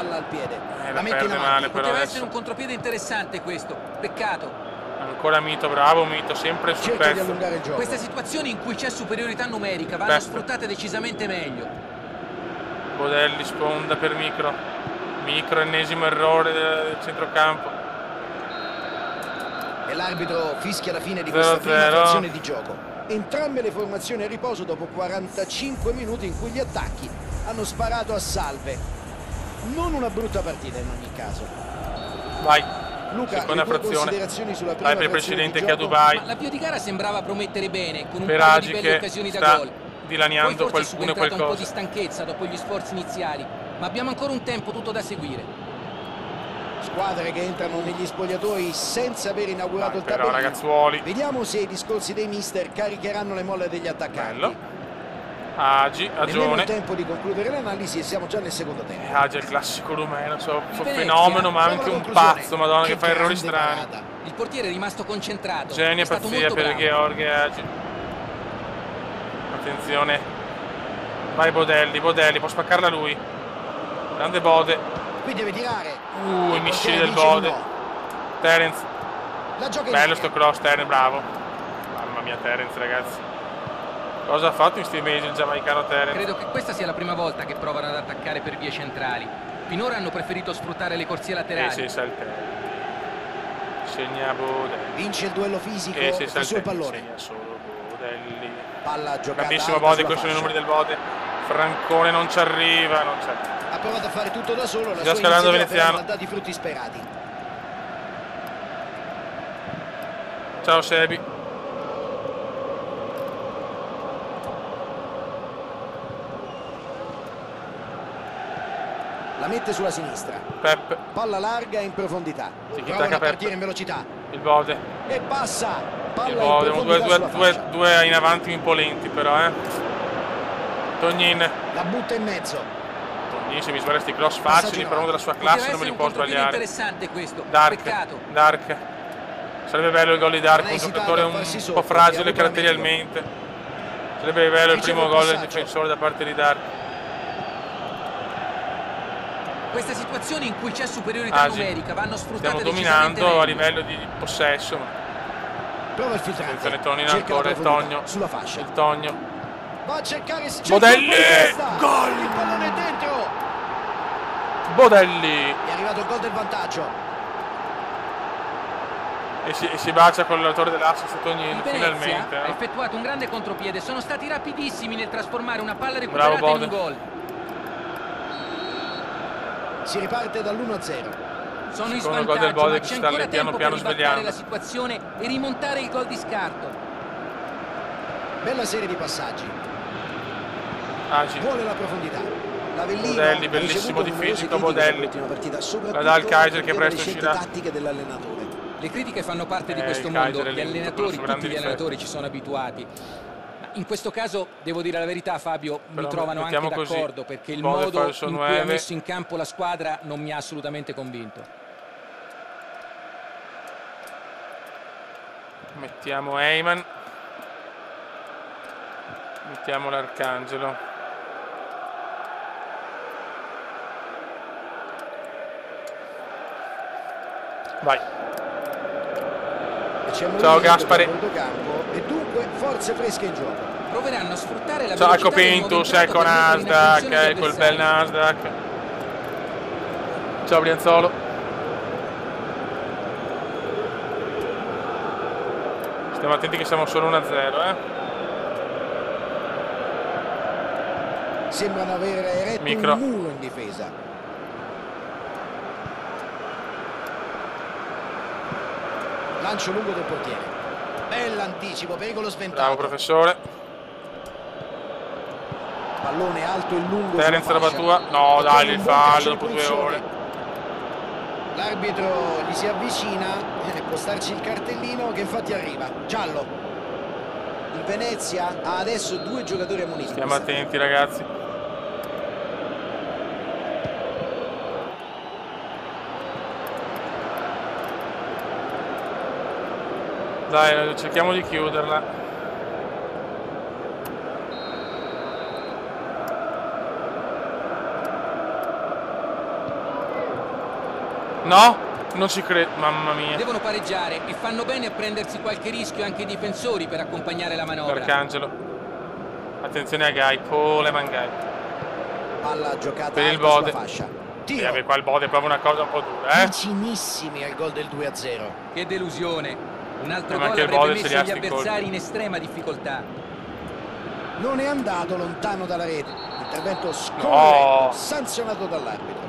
La perde male però. Poteva essere un contropiede interessante questo, peccato. Ancora Mito, bravo Mito, sempre sul pezzo. Queste situazioni in cui c'è superiorità numerica vanno sfruttate decisamente meglio. Bodelli sponda per Micro. Micro, ennesimo errore del centrocampo. E l'arbitro fischia la fine di questa prima frazione di gioco. Entrambe le formazioni a riposo dopo 45 minuti in cui gli attacchi hanno sparato a salve. Non una brutta partita in ogni caso. Vai. Luca, seconda frazione. Sulla vai per il precedente che a Dubai. Ma l'avvio di gara sembrava promettere bene, con un per paio di belle che occasioni da sta gol. dilaniando qualcuno e qualcosa. Un po' di stanchezza dopo gli sforzi iniziali, ma abbiamo ancora un tempo tutto da seguire. Squadre che entrano negli spogliatoi senza aver inaugurato il tabellino. Ragazzuoli. Vediamo se i discorsi dei mister caricheranno le molle degli attaccanti. Bello. Agi, Agione. Il tempo di concludere l'analisi e siamo già nel secondo tempo. Agi è il classico rumeno, cioè, un fenomeno ma anche un pazzo, madonna, che fa errori strani. Il portiere è rimasto concentrato. Genia pazzia per Gheorghe Agi. Attenzione. Vai Bodelli, può spaccarla lui. Grande Bode. Qui deve tirare. I missili del Bode. Terence. Bello sto cross, Terence, bravo. Mamma mia, Terence, ragazzi. Cosa ha fatto in questi mesi il giamaicano Terence? Credo che questa sia la prima volta che provano ad attaccare per vie centrali. Finora hanno preferito sfruttare le corsie laterali. Sì, salta. Segna Bodelli. Vince il duello fisico sul pallone. Segna solo Bodelli. Palla giocata. Grandissimo Bode, questi sono i numeri del Bode. Francone non ci arriva, Ha provato a fare tutto da solo, la sua iniziativa però non ha dato i frutti sperati. Ciao Sebi. La mette sulla sinistra. Pep. Palla larga in profondità. Provano a partire in velocità. Il Bode. E passa. Palla il Bode. in profondità due in avanti imponenti però, Tognin. La butta in mezzo. Tognin se mi sbaglia sti cross facili, per uno della sua classe non me li può sbagliare. Interessante questo. Dark. Sarebbe bello il gol di Dark, un giocatore un po' fragile caratterialmente. Sarebbe bello il primo gol del difensore da parte di Dark. Queste situazioni in cui c'è superiorità numerica vanno sfruttate. Stiamo dominando a livello di possesso. Prova il filtrato. Attenzione Tonino ancora, il Togno. Sulla fascia. Il Togno. Va a cercare Bodelli. Gol! Il pallone dentro. Bodelli. È arrivato il gol del vantaggio. E si bacia con l'autore dell'assist Tognino finalmente. Ha effettuato un grande contropiede. Sono stati rapidissimi nel trasformare una palla recuperata in un gol. Si riparte dall'1-0. Sono in svantaggio, ma c'è ancora tempo per ribaltare la situazione e rimontare il gol di scarto. Bella serie di passaggi. Vuole la profondità. Bodelli, bellissimo di fisico Bodelli. La dà al Kaiser che presto uscirà. Tattiche dell'allenatore. Le critiche fanno parte di questo mondo. Gli allenatori, tutti gli allenatori ci sono abituati. In questo caso, devo dire la verità, Fabio, mi trovano anche d'accordo, perché il modo in cui ha messo in campo la squadra non mi ha assolutamente convinto. Mettiamo Eyman. Mettiamo l'Arcangelo. Vai. Ciao Gaspare. E dunque forze fresche in gioco. Proveranno a sfruttare la velocità. Ciao Copintus, ecco Nasdaq, ecco il bel Nasdaq. Ciao Brianzolo. Stiamo attenti che siamo solo 1-0, Sembrano aver eretto un muro in difesa. Lancio lungo del portiere. Bell'anticipo, pericolo sventato. Bravo professore. Pallone alto e lungo. Terence la battua. No, dai, il fallo dopo 2 ore. L'arbitro gli si avvicina, può starci il cartellino che infatti arriva. Giallo. Il Venezia ha adesso 2 giocatori ammoniti. Stiamo attenti ragazzi. Dai, cerchiamo di chiuderla. No? Non ci credo, mamma mia. Devono pareggiare e fanno bene a prendersi qualche rischio anche i difensori per accompagnare la manovra. Arcangelo. Attenzione a Gai, Coleman Gai. Palla giocata per il Bode. Fascia. Vabbè, qua il Bode è proprio una cosa un po' dura, Vicinissimi al gol del 2-0. Che delusione. Un altro gol avrebbe messo gli avversari in estrema difficoltà. Non è andato lontano dalla rete. Intervento scorretto, sanzionato dall'arbitro.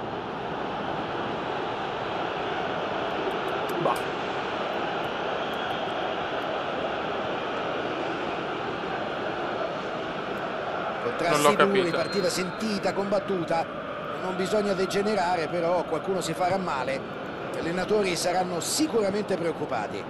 Contrasti duri, partita sentita, combattuta. Non bisogna degenerare, però qualcuno si farà male. Gli allenatori saranno sicuramente preoccupati.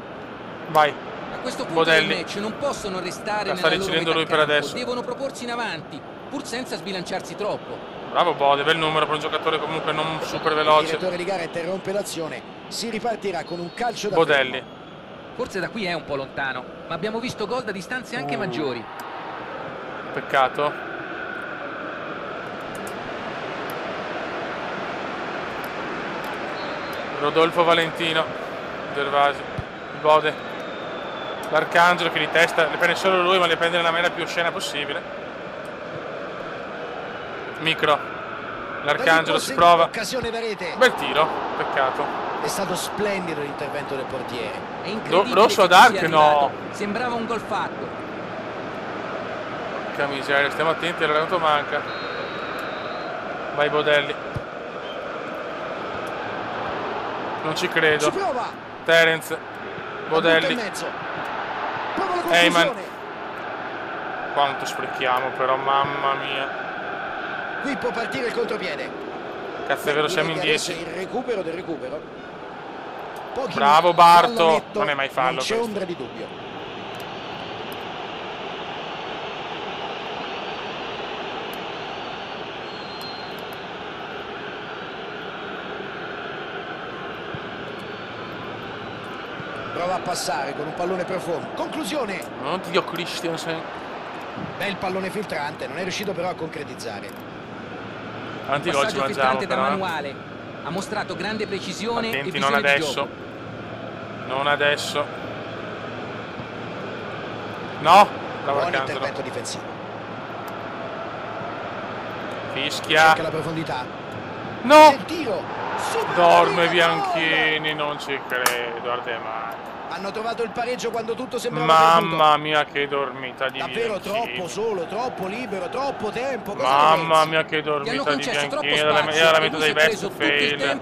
Vai. A questo punto del match non possono restare nella loro metà lui per adesso. Devono proporsi in avanti, pur senza sbilanciarsi troppo. Bravo Bode, bel numero per un giocatore comunque non super veloce. Il direttore di gara interrompe l'azione. Si ripartirà con un calcio da Bodelli. fermo. Forse da qui è un po' lontano, ma abbiamo visto gol da distanze anche maggiori. Peccato. Rodolfo Valentino. Gervasi. Bode. L'Arcangelo che li testa, le prende solo lui, ma le prende nella maniera più oscena possibile. Micro. L'Arcangelo si prova. Occasione da rete. Bel tiro, peccato. È stato splendido l'intervento del portiere. È incredibile. Rosso ad Arc no. Sembrava un gol fatto. Porca miseria, stiamo attenti, il Renato manca. Vai Bodelli. Non ci credo. Terence, Bodelli, Heyman. Quanto sprechiamo però, mamma mia. Qui può partire il contropiede. Cazzo è vero, siamo in 10. Il recupero del recupero. Bravo Barto. Non è mai fallo. Non c'è ombra di dubbio. Prova a passare con un pallone profondo. Conclusione. Oddio Christiansen. Bel pallone filtrante, non è riuscito però a concretizzare. Quanti gol ci mangiamo però? Manuale. Ha mostrato grande precisione. Attenti, e visione non adesso. di gioco. Non adesso. No. Buon intervento difensivo. Fischia. Cerca la profondità. No. Il tiro. Dorme Bianchini, non ci credo, Ardemani. Hanno trovato il pareggio quando tutto sembrava perduto. Mamma mia che dormita di Davvero Bianchini. troppo solo, troppo libero, troppo tempo. Mamma mia che dormita di Bianchini. Era la metà dei best of fail.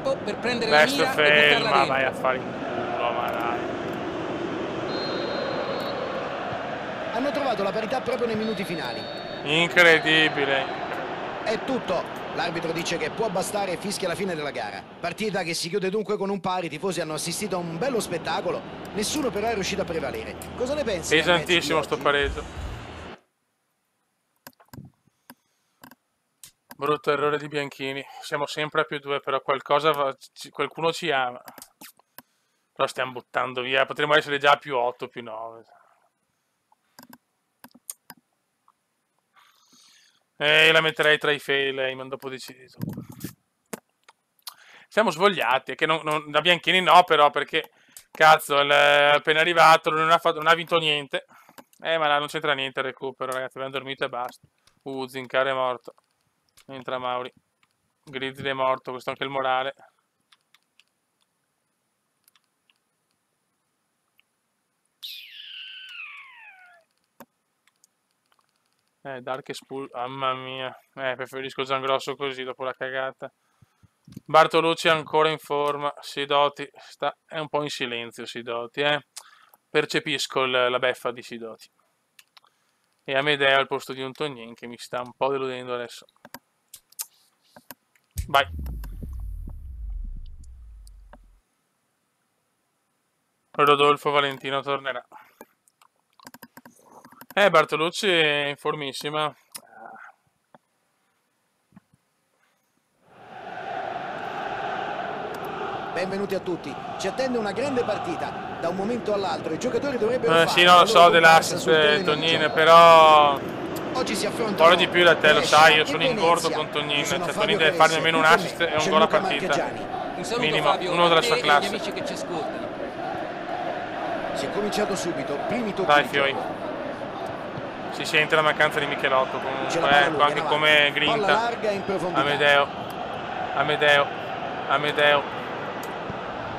Best of fail, ma vai a fare in culo, ma dai. Hanno trovato la parità proprio nei minuti finali. Incredibile. È tutto. L'arbitro dice che può bastare e fischia la fine della gara. Partita che si chiude dunque con un pari. I tifosi hanno assistito a un bello spettacolo. Nessuno però è riuscito a prevalere. Cosa ne pensi? Pesantissimo sto pareggio. Brutto errore di Bianchini. Siamo sempre a +2, però qualcuno ci ama. Però stiamo buttando via. Potremmo essere già a +8, +9. La metterei tra i fail, Heyman, dopo deciso. Siamo svogliati, che da Bianchini no, però, perché cazzo, è appena arrivato, non ha vinto niente. Ma non c'entra niente il recupero, ragazzi, abbiamo dormito e basta. Zincar è morto. Entra Mauri. Grizzly è morto, questo è anche il morale. Dark Spool, mamma mia. Preferisco Giangrosso così dopo la cagata. Bartolucci è ancora in forma. Sidoti è un po' in silenzio. Sidoti, percepisco la beffa di Sidoti. E Amedeo al posto di un Tognin che mi sta un po' deludendo adesso. Vai. Rodolfo Valentino tornerà. Bartolucci è in formissima. Benvenuti a tutti. Ci attende una grande partita. Da un momento all'altro i giocatori dovrebbero fare. Sì, no, lo so dell'assist Tognin, però oggi si affronta. Voglio di più da te, lo sai, io sono in bordo con Tognin. Cioè, Tognin deve farmi almeno un assist e un gol a partita. Minimo, uno della sua classe. Si è cominciato subito, primi tocchi. Dai Fioi. Si sente la mancanza di Michelotto comunque, anche come grinta.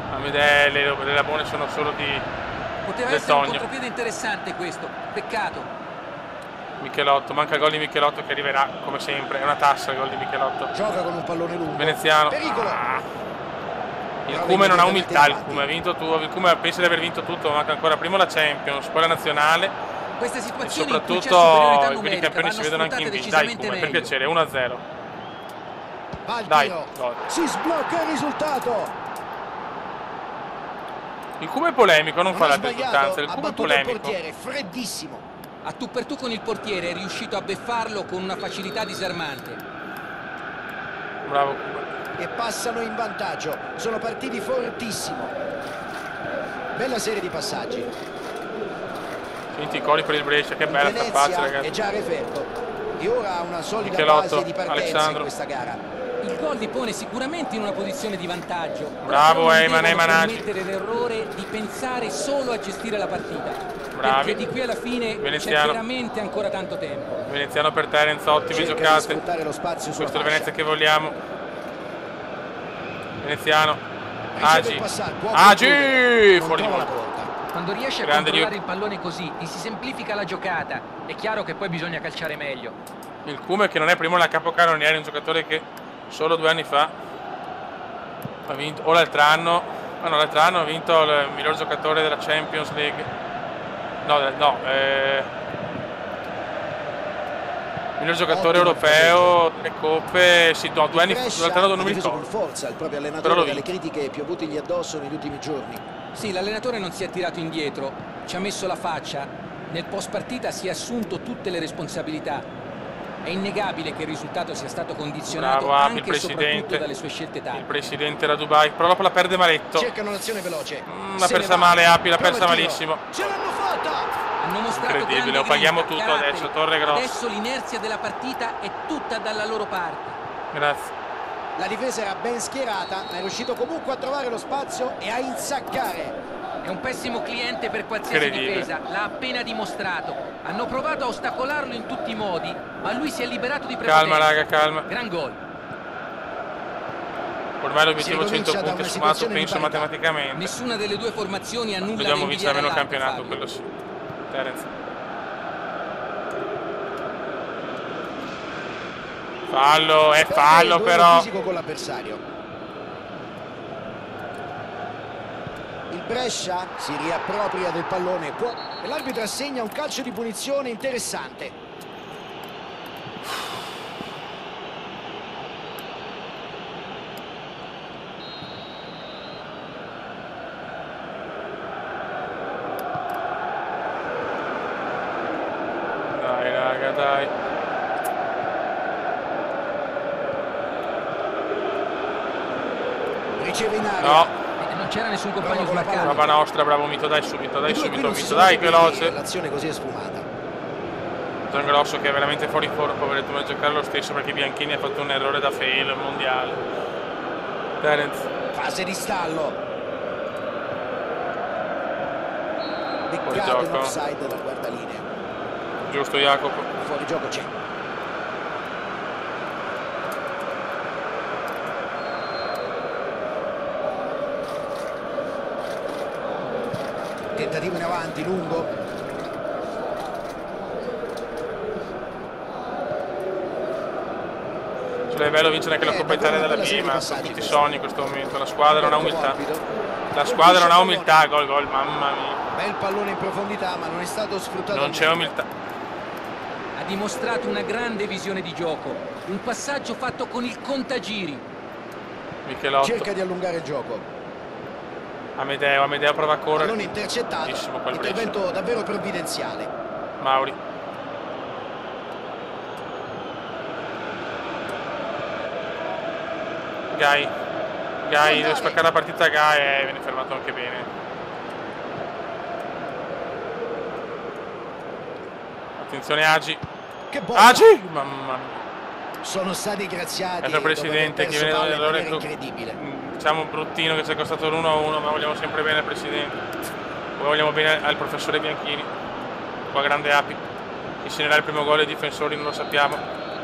Amedeo, le labone sono solo poteva del essere Togno. Un contropiede interessante questo, peccato. Michelotto, manca il gol di Michelotto che arriverà come sempre, è una tassa il gol di Michelotto. Gioca con un pallone lungo. Veneziano. Il Cume non ha umiltà, il Cume ha vinto tutto, il Cume pensa di aver vinto tutto, manca ancora primo la Champions, poi la nazionale. Queste situazioni e soprattutto i campioni si vedono anche in vita. Dai Cume, per piacere, 1-0. Dai, gol. Si sblocca il risultato. Il Cume è polemico, non fa la risultanza, il Cume è polemico. Il portiere, freddissimo. A tu per tu con il portiere è riuscito a beffarlo con una facilità disarmante. Bravo Cume. E passano in vantaggio, sono partiti fortissimo. Bella serie di passaggi. Senti i cori per il Brescia, che bella sta faccia, ragazzi. È già referto e ora ha una solida Michelotto, base di partenza in questa gara. Il gol li pone sicuramente in una posizione di vantaggio. Bravo Heyman, commettere l'errore di pensare solo a gestire la partita. Bravi. Perché di qui alla fine c'è veramente ancora tanto tempo. Veneziano per Terence, ottime giocate. Lo spazio questo è il Venezia che vogliamo. Veneziano. Agi! Fuori di modo. Quando riesce a controllare il pallone così, ti si semplifica la giocata. È chiaro che poi bisogna calciare meglio. Il Cume che non è primo nella capocannoniere, è un giocatore che solo 2 anni fa ha vinto, o l'altro anno Ah no, l'altro anno ha vinto il miglior giocatore della Champions League. Miglior giocatore europeo, le coppe, sì, no, 2 anni fa, l'altro anno non mi ricordo. Con forza il proprio allenatore dalle critiche piovutegli addosso negli ultimi giorni. Sì, l'allenatore non si è tirato indietro, ci ha messo la faccia, nel post partita si è assunto tutte le responsabilità. È innegabile che il risultato sia stato condizionato anche e soprattutto dalle sue scelte tattiche. Il presidente era Dubai, però dopo la perde Maretto. Cercano l'azione veloce. L'ha persa male Api, l'ha persa malissimo. Ce l'hanno fatta! Hanno mostrato incredibile, lo paghiamo tutto adesso, Torre Grossa. Adesso l'inerzia della partita è tutta dalla loro parte. Grazie. La difesa era ben schierata, ma è riuscito comunque a trovare lo spazio e a insaccare. È un pessimo cliente per qualsiasi difesa, l'ha appena dimostrato. Hanno provato a ostacolarlo in tutti i modi, ma lui si è liberato di prepotenza. Calma raga, calma. Gran gol. Ormai l'obiettivo 100 punti è sfumato, penso, matematicamente. Nessuna delle due formazioni ha nulla da dobbiamo vincere almeno il invidiare campionato, Fabio. quello sì. Terence. Fallo, è fallo però. Fisico con l'avversario. Il Brescia si riappropria del pallone e l'arbitro assegna un calcio di punizione interessante. Dai raga, dai. Riceve in aria. No. Non c'era nessun compagno sulla palla. Brava nostra, bravo Mito, dai subito, Mito, dai veloce. L'azione così è sfumata. Grosso che è veramente fuori forma, poveretto, ma giocare lo stesso perché Bianchini ha fatto un errore da fail mondiale. Terence. Fase di stallo. Fuori gioco. Offside dal guardalinea. Giusto Jacopo. Fuori gioco c'è. Tentativo in avanti, lungo. È bello vincere anche la Coppa Italia della B, ma sono tutti sogni in questo momento. La squadra non ha umiltà. La squadra non ha umiltà, gol, mamma mia. Bel pallone in profondità, ma non è stato sfruttato. Non c'è umiltà. Ha dimostrato una grande visione di gioco. Un passaggio fatto con il contagiri. Michelotto. Cerca di allungare il gioco. Amedeo prova a correre. Non intercettato, intervento davvero provvidenziale. Mauri. Gai deve spaccare la partita. Gai viene fermato anche bene. Attenzione Agi. Che bolla. Agi! Mamma mia. Sono stati graziati. È il presidente che viene dall'errore incredibile. Diciamo bruttino che ci è costato l'1-1, ma vogliamo sempre bene al presidente. Vogliamo bene al professore Bianchini. Qua grande Api. Chi segnerà il primo gol ai difensori non lo sappiamo.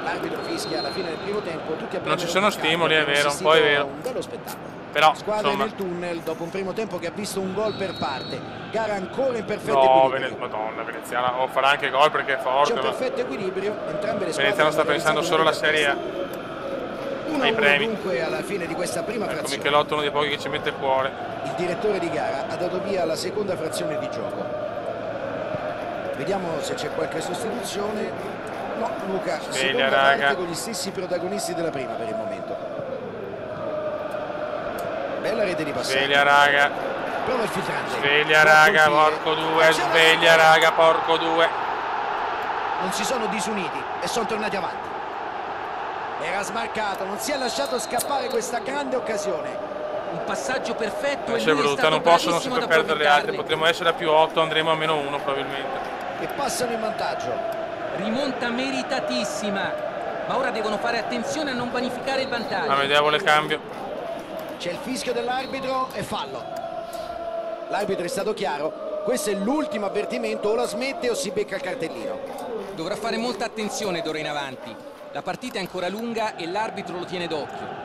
L'arbitro fischia alla fine del primo tempo. Tutti non ci sono stimoli, è vero, un po' è vero. Un bello spettacolo. Però, squadra insomma, nel tunnel dopo un primo tempo che ha visto un gol per parte. Gara ancora in perfetto equilibrio. Madonna, Veneziana o farà anche gol perché è forte. C'è un perfetto equilibrio, entrambe le squadre. Veneziano sta pensando solo alla Serie A. Ai premi. Dunque alla fine di questa prima frazione. Michelotto, uno dei pochi che ci mette cuore. Il direttore di gara ha dato via alla seconda frazione di gioco. Vediamo se c'è qualche sostituzione. No, Luca, sveglia raga. Con gli stessi protagonisti della prima per il momento. Bella rete di passaggio. Sveglia raga. Prova il filtrante. Sveglia raga, porco due. Sveglia raga, porco due. Non si sono disuniti e sono tornati avanti. Era smarcato, non si è lasciato scappare questa grande occasione. Un passaggio perfetto. C'è brutta, non possono sempre perdere le altre. Potremmo essere a +8, andremo a -1 probabilmente. E passano in vantaggio. Rimonta meritatissima, ma ora devono fare attenzione a non vanificare il vantaggio. Amichevole cambio. C'è il fischio dell'arbitro e fallo. L'arbitro è stato chiaro. Questo è l'ultimo avvertimento, o la smette o si becca il cartellino. Dovrà fare molta attenzione d'ora in avanti. La partita è ancora lunga e l'arbitro lo tiene d'occhio.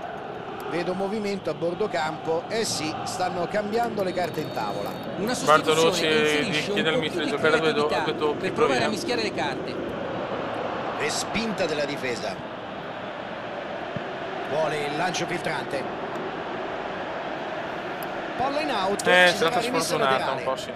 Vedo movimento a bordo campo. Eh sì, stanno cambiando le carte in tavola. Una sostituzione che inserisce un po' più di creatività per provare a mischiare le carte. Respinta della difesa. Vuole il lancio filtrante. Palla in out. È stata sfortunata un po', sì.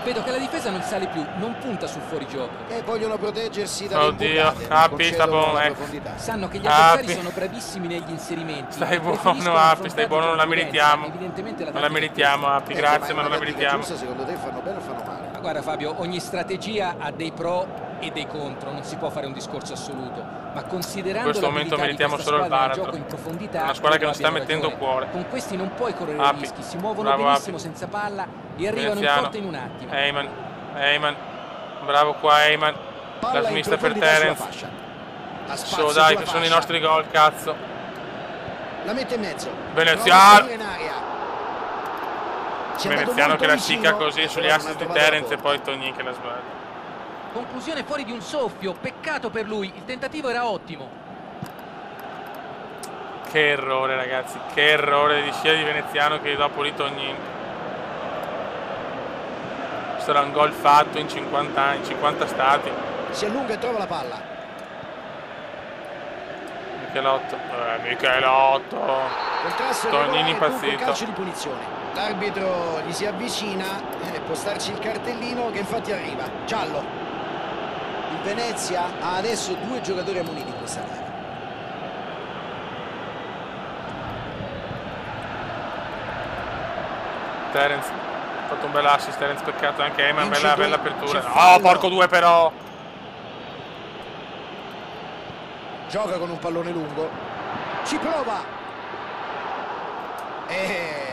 Vedo che la difesa non sale più, non punta sul fuorigioco. E vogliono proteggersi dalle oddio, Appi, sta buono, sanno che gli avversari sono bravissimi negli inserimenti. Stai buono, Appi, stai buono, non la meritiamo. Non la meritiamo, Appi, grazie, ma non la meritiamo. Secondo te fanno bene o fanno male? Ma guarda Fabio, ogni strategia ha dei pro e dei contro, non si può fare un discorso assoluto, ma considerando in questo momento meritiamo solo il baratro, in profondità, una squadra che non sta mettendo cuore. Con questi non puoi correre rischi, si muovono benissimo senza palla e arrivano in porta in un attimo. Eyman, bravo qua Eyman, la smista per Terence. So dai, che sono i nostri gol, cazzo. La mette in mezzo. Veneziano che la cicca così sugli assist di Terence e poi Tognin che la sbaglia. Conclusione fuori di un soffio, peccato per lui, il tentativo era ottimo. Che errore ragazzi, che errore sia di Veneziano che dopo di Tognin. Sarà un gol fatto in 50 anni, 50 stati. Si allunga e trova la palla. Michelotto, Tognin impazzito. Calcio di punizione. L'arbitro gli si avvicina e può starci il cartellino che infatti arriva. Giallo. Il Venezia ha adesso 2 giocatori ammoniti in questa gara. Terence ha fatto un bel assist, Terence, peccato anche Eyman, bella apertura. No, porco due però. Gioca con un pallone lungo. Ci prova.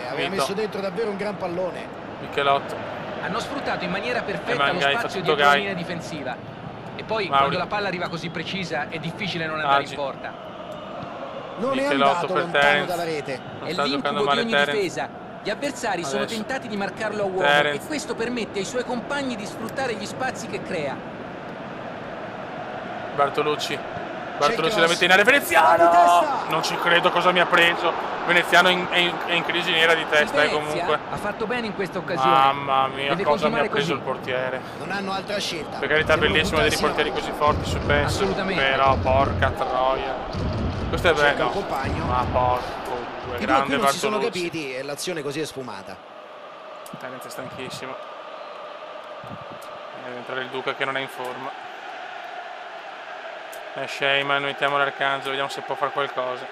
Aveva messo dentro davvero un gran pallone. Michelotto. Hanno sfruttato in maniera perfetta lo spazio dietro la linea difensiva. E poi quando la palla arriva così precisa è difficile non andare in porta. Non è andato lontano dalla rete. È l'incubo di ogni difesa. Gli avversari sono tentati di marcarlo a uomo e questo permette ai suoi compagni di sfruttare gli spazi che crea. Bartolucci la mette in area. Veneziano! Non ci credo cosa mi ha preso. Veneziano è in crisi nera di testa comunque. Ha fatto bene in questa occasione. Mamma mia, cosa mi ha preso il portiere. Non hanno altra scelta. Per carità, bellissimo vedere i portieri così forti su PES. Assolutamente. Però porca troia. Questo è bello. Ma porco due, grande Bartolucci. Si sono Bartolucci. capiti e l'azione così è sfumata. Terence è stanchissimo. Deve entrare il Duca che non è in forma. Esce Eyman, mettiamo l'Arcangelo, vediamo se può fare qualcosa.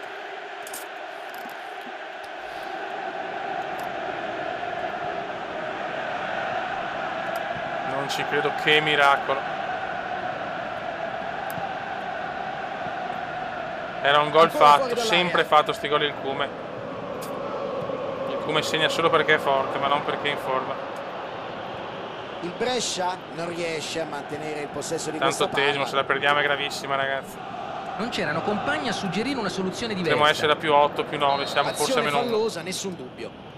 Non ci credo, che miracolo. Era un gol fatto, sempre fatto sti gol il Cume. Il Cume segna solo perché è forte, ma non perché è in forma. Il Brescia non riesce a mantenere il possesso di questa palla. Tanto se la perdiamo è gravissima, ragazzi. Non c'erano compagni a suggerire una soluzione diversa. Potremmo essere da più 8, più 9, siamo forse a meno 1. Fallosa, nessun dubbio.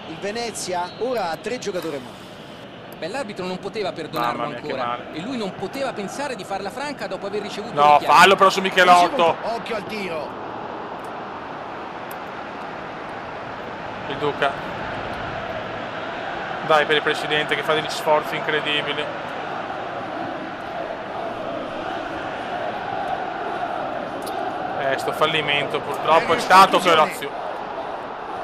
Il Venezia ora ha 3 giocatori ammoniti. L'arbitro non poteva perdonarlo ancora e lui non poteva pensare di farla franca dopo aver ricevuto no, fallo però su Michelotto. Occhio al tiro. Il Duca. Dai, per il presidente che fa degli sforzi incredibili. Sto fallimento purtroppo è stato però.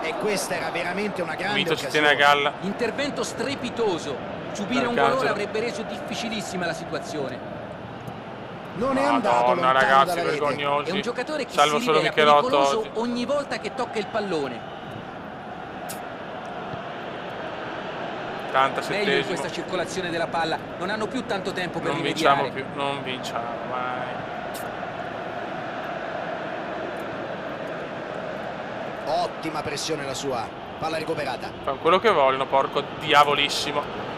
E questa era veramente una grande Mito occasione. Si tiene a galla. Intervento strepitoso. Subire un gol avrebbe reso difficilissima la situazione. Non è andato lontano ragazzi, dalla vergognosi. È un giocatore che salvo si solo rivela pericoloso ogni volta che tocca il pallone. 87esimo. Meglio in questa circolazione della palla. Non hanno più tanto tempo per rimediare. Non vinciamo mai. Ottima pressione la sua. Palla recuperata. Fanno quello che vogliono, porco diavolissimo.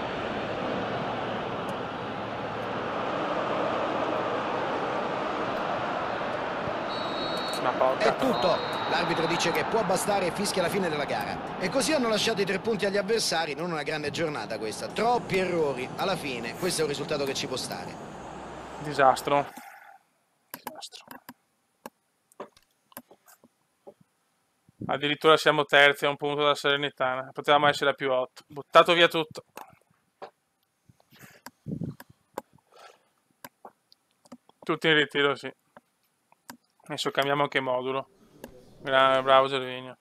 È tutto. L'arbitro dice che può bastare e fischia la fine della gara. E così hanno lasciato i 3 punti agli avversari. Non una grande giornata questa. Troppi errori. Alla fine questo è un risultato che ci può stare. Disastro. Addirittura siamo terzi a un punto dalla Salernitana. Potevamo essere a +8. Buttato via tutto. Tutti in ritiro, sì. Adesso cambiamo anche modulo. Bravo Gervinho.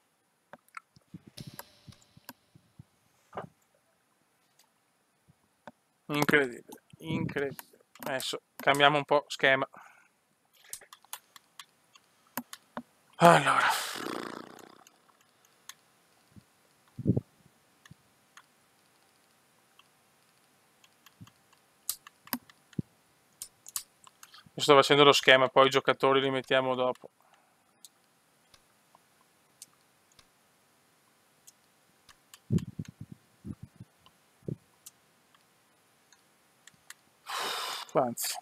Incredibile, incredibile. Adesso cambiamo un po' schema. Allora. Sto facendo lo schema, poi i giocatori li mettiamo dopo. Anzi.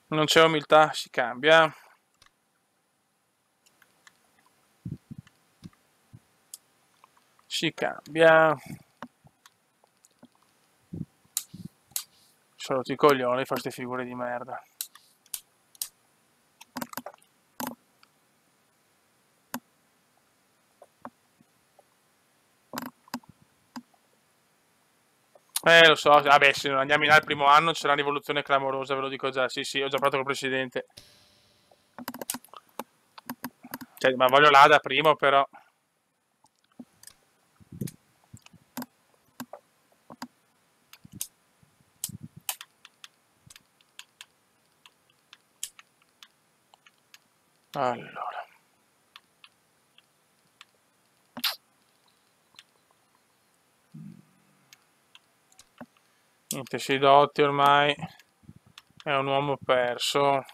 Non c'è umiltà, si cambia. Si cambia. Sono tutti i coglioni, fa queste figure di merda. Lo so, vabbè, se non andiamo in A il primo anno c'è una rivoluzione clamorosa, ve lo dico già. Sì, ho già parlato col presidente. Cioè, ma voglio là da primo, però. Allora. Niente, Sidotti ormai è un uomo perso.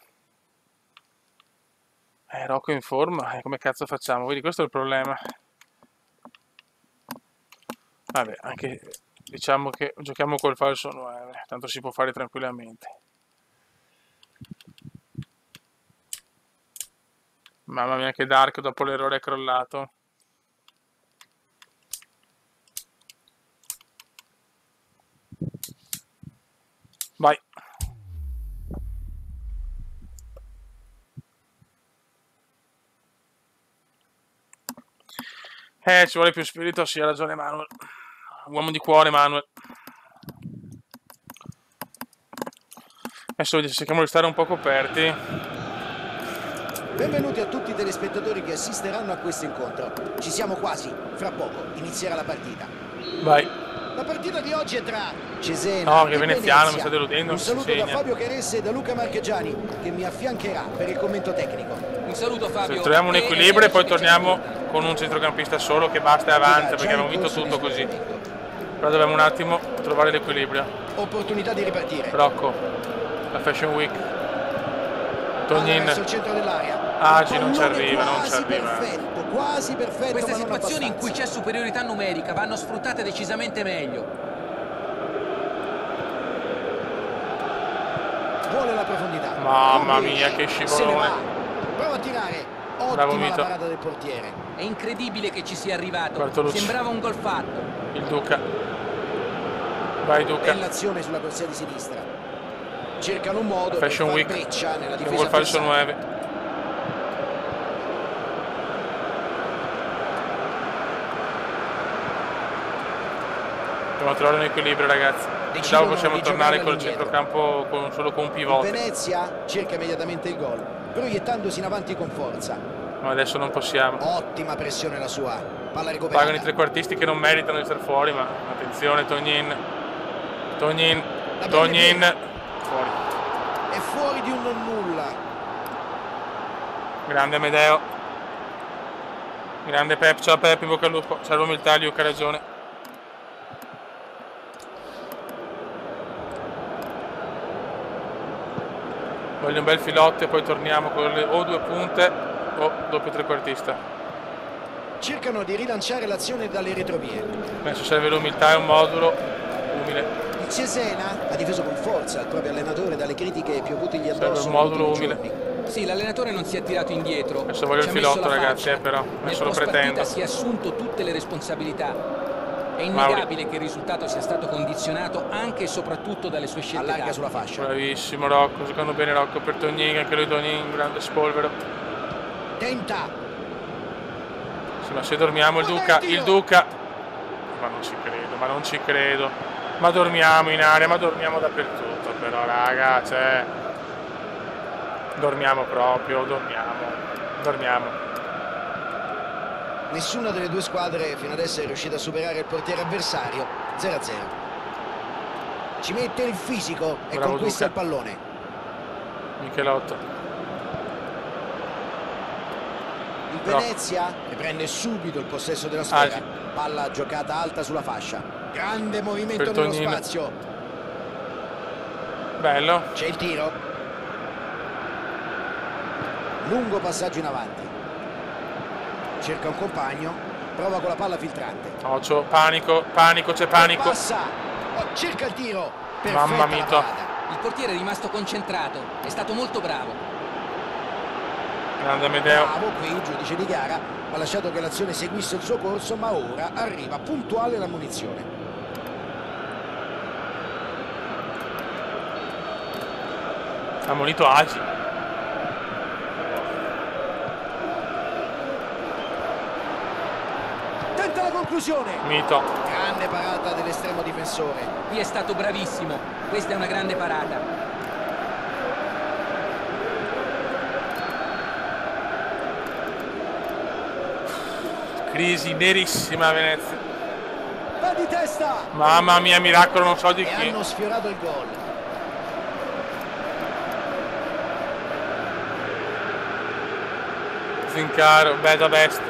Rocco in forma, come cazzo facciamo? Vedi, questo è il problema. Vabbè, anche diciamo che giochiamo col falso 9, tanto si può fare tranquillamente. Mamma mia che Dark dopo l'errore è crollato. Vai. Ci vuole più spirito, sì, ha ragione Manuel. Uomo di cuore Manuel. Adesso cerchiamo di stare un po' coperti. Benvenuti a tutti i telespettatori che assisteranno a questo incontro. Ci siamo quasi, fra poco inizierà la partita. Vai. La partita di oggi è tra Cesena che veneziano, mi sta deludendo. Un saluto da Fabio Caresse e da Luca Marchegiani, che mi affiancherà per il commento tecnico. Un saluto Fabio. Se troviamo un equilibrio e poi torniamo con un centrocampista solo che basta e avanza, perché abbiamo vinto tutto così. Però dobbiamo un attimo trovare l'equilibrio. Opportunità di ripartire. Rocco, la Fashion Week. Tognin. Verso il centro dell'area. Agi non ci arriva, non ci arriva. Perfetto, quasi perfetto. Queste situazioni in cui c'è superiorità numerica vanno sfruttate decisamente meglio. Vuole la profondità. Mamma mia, che scivolone. Prova a tirare. Ottima la parata del portiere. È incredibile che ci sia arrivato. Sembrava un gol fatto. Il Duca. Vai Duca. L'azione sulla corsia di sinistra. Cercano un modo per far breccia nella difesa. Vuol falso 9. Dobbiamo trovare un equilibrio, ragazzi. Dopo possiamo tornare col centrocampo solo con un pivote. Venezia cerca immediatamente il gol, proiettandosi in avanti con forza. Ma adesso non possiamo. Ottima pressione la sua. Palla recuperata. Pagano i trequartisti che non meritano di stare fuori, ma attenzione, Tognin. Tognin. Fuori. È fuori di un non nulla. Grande Amedeo. Grande Pep. Ciao Pep, in bocca al lupo. Salve umiltà, Luca, ha ragione. Voglio un bel filotto e poi torniamo con le o 2 punte o doppio trequartista. Cercano di rilanciare l'azione dalle retrovie. Adesso serve l'umiltà e un modulo umile. Il Cesena ha difeso con forza il proprio allenatore dalle critiche piovutegli addosso. Serve un modulo umile. Sì, l'allenatore non si è tirato indietro. Adesso voglio il filotto, ragazzi, però adesso lo pretendo. Si è assunto tutte le responsabilità. È innegabile che il risultato sia stato condizionato anche e soprattutto dalle sue scelte. Allarga sulla fascia. Bravissimo Rocco, secondo bene Rocco per Tognin, anche lui Tognin, grande spolvero. Tenta. Sì, ma se dormiamo il Duca. Ma non ci credo, ma non ci credo. Ma dormiamo in area, ma dormiamo dappertutto però raga, cioè. Dormiamo proprio, dormiamo. Nessuna delle due squadre fino adesso è riuscita a superare il portiere avversario. 0-0. Ci mette il fisico e bravo conquista Duca. il pallone. Michelotto. Il Venezia riprende subito il possesso della sfera. Palla giocata alta sulla fascia. Grande movimento nello spazio. Bello. C'è il tiro. Lungo passaggio in avanti. Cerca un compagno, prova con la palla filtrante. Occhio, panico, c'è panico. Passa, cerca il tiro. Perfetta mamma mia. Il portiere è rimasto concentrato, è stato molto bravo. Grande Amedeo. Bravo qui il giudice di gara, ha lasciato che l'azione seguisse il suo corso, ma ora arriva puntuale la munizione. Ha ammonito Agi. Tenta la conclusione. Mito. Grande parata dell'estremo difensore. Qui è stato bravissimo, questa è una grande parata. Crisi nerissima Venezia. Va di testa. Mamma mia, miracolo non so di chi. E hanno sfiorato il gol. Zincaro, bella bestia.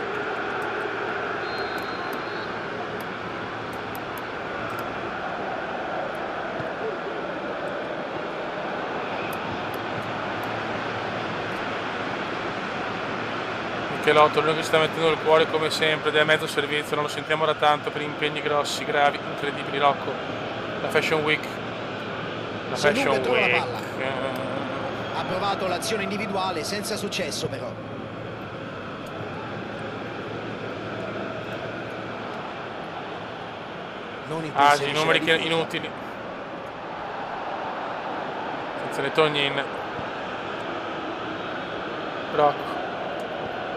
Michelotto, l'unico che sta mettendo il cuore come sempre, del mezzo servizio, non lo sentiamo da tanto per impegni grossi, gravi, incredibili. Rocco, la Fashion Week. La Fashion Week. Ha provato l'azione individuale senza successo però. Agi, numeri inutili. Attenzione Tognin. Rocco.